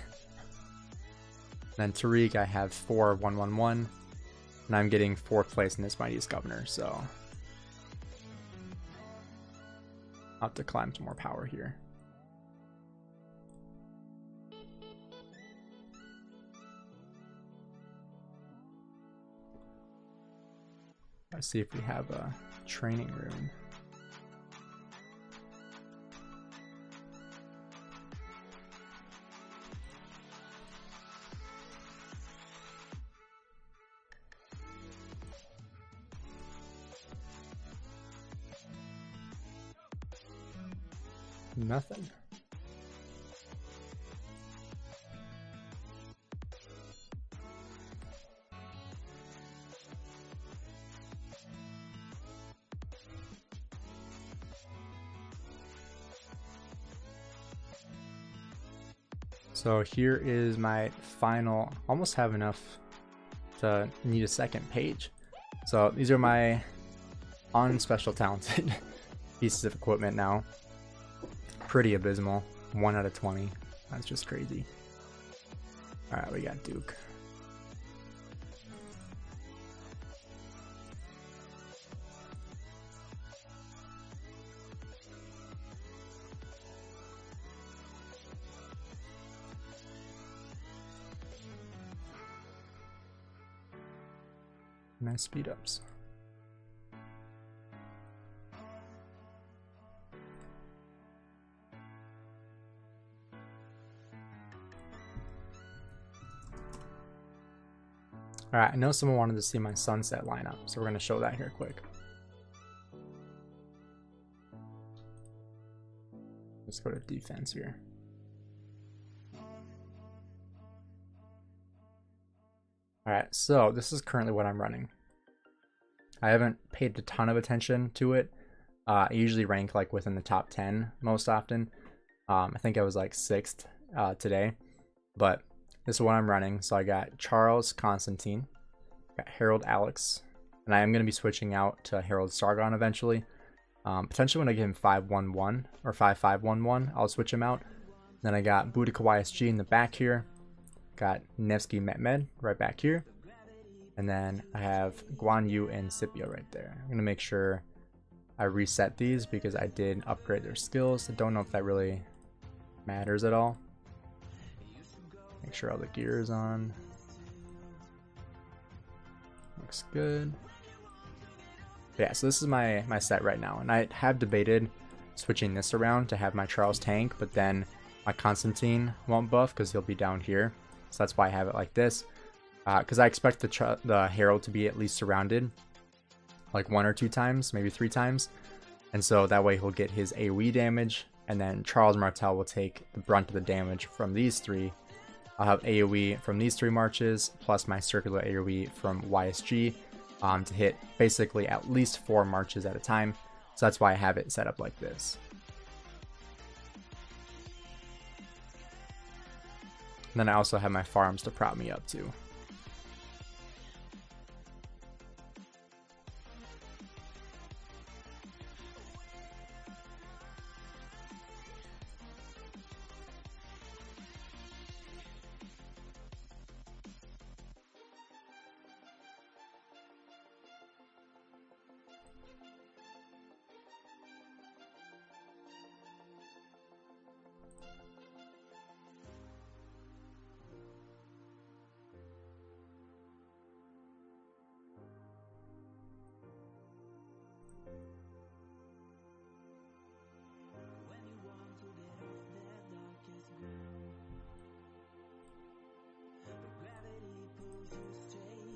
Then Tariq, I have 4-1-1-1. And I'm getting 4th place in this Mightiest Governor, so I'll have to climb some more power here. Let's see if we have a training room. Nothing. So here is my final, almost have enough to need a second page. So these are my unspecial talented pieces of equipment now. Pretty abysmal. 1 out of 20. That's just crazy. Alright, we got Duke. Nice speed ups. Alright, I know someone wanted to see my sunset lineup, so we're going to show that here quick. Let's go to defense here. Alright, so this is currently what I'm running. I haven't paid a ton of attention to it. I usually rank like within the top 10 most often. I think I was like 6th today, but this is what I'm running. So I got Charles Constantine, got Harold Alex, and I am going to be switching out to Harold Sargon eventually. Potentially when I get him 5-1-1 or 5-5-1-1, I'll switch him out. Then I got Boudica YSG in the back here. Got Nevsky Mehmed right back here. And then I have Guan Yu and Scipio right there. I'm going to make sure I reset these because I did upgrade their skills. I don't know if that really matters at all. Make sure all the gear is on. Looks good. Yeah, so this is my set right now. And I have debated switching this around to have my Charles tank, but then my Constantine won't buff because he'll be down here. So that's why I have it like this. Because I expect the Herald to be at least surrounded like 1 or 2 times, maybe 3 times. And so that way he'll get his AoE damage, and then Charles Martel will take the brunt of the damage from these 3. I'll have AoE from these 3 marches, plus my circular AoE from YSG to hit basically at least 4 marches at a time. So that's why I have it set up like this. And then I also have my farms to prop me up too.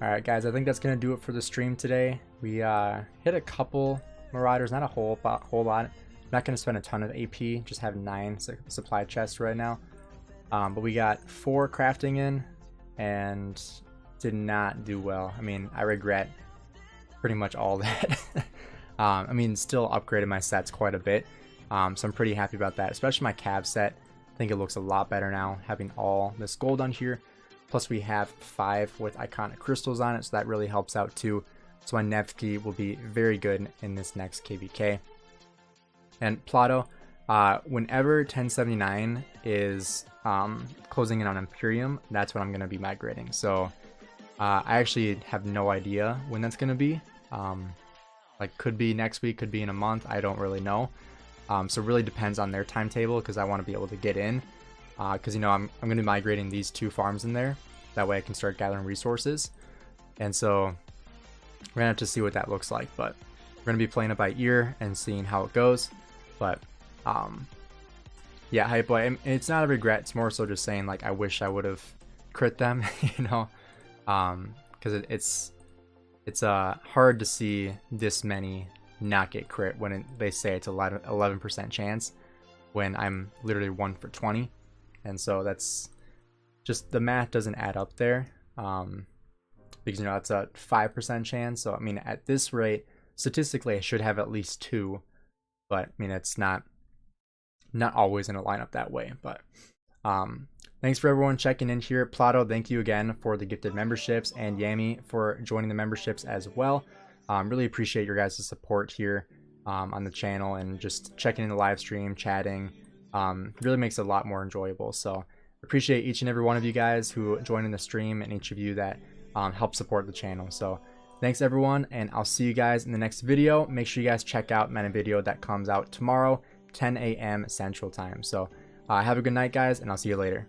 Alright guys, I think that's going to do it for the stream today. We hit a couple Marauders, not a whole lot. I'm not going to spend a ton of AP, just have 9 supply chests right now. But we got 4 crafting in and did not do well. I mean, I regret pretty much all that. I mean, still upgraded my sets quite a bit. So I'm pretty happy about that, especially my Cav set. I think it looks a lot better now having all this gold on here. Plus we have 5 with iconic crystals on it, so that really helps out too. So my Nevsky will be very good in this next KVK. And Plato, whenever 1079 is closing in on Imperium, that's when I'm going to be migrating. So I actually have no idea when that's going to be. Like could be next week, could be in a month, I don't really know. So it really depends on their timetable, because I want to be able to get in. Because, you know, I'm going to be migrating these 2 farms in there. That way I can start gathering resources. And so we're going to have to see what that looks like. But we're going to be playing it by ear and seeing how it goes. But, yeah, Hype Boy, it's not a regret. It's more so just saying, like, I wish I would have crit them, you know. Because it's hard to see this many not get crit when they say it's 11% chance, when I'm literally 1 for 20. And so that's just, the math doesn't add up there, because, you know, it's a 5% chance. So I mean, at this rate, statistically I should have at least 2, but I mean, it's not always in a lineup that way. But thanks for everyone checking in here. Plato, thank you again for the gifted memberships, and Yami for joining the memberships as well. Really appreciate your guys' support here on the channel, and just checking in the live stream, chatting. Really makes it a lot more enjoyable. So appreciate each and every one of you guys who join in the stream, and each of you that help support the channel. So thanks everyone, and I'll see you guys in the next video. Make sure you guys check out my video that comes out tomorrow, 10 a.m. Central Time. So have a good night, guys, and I'll see you later.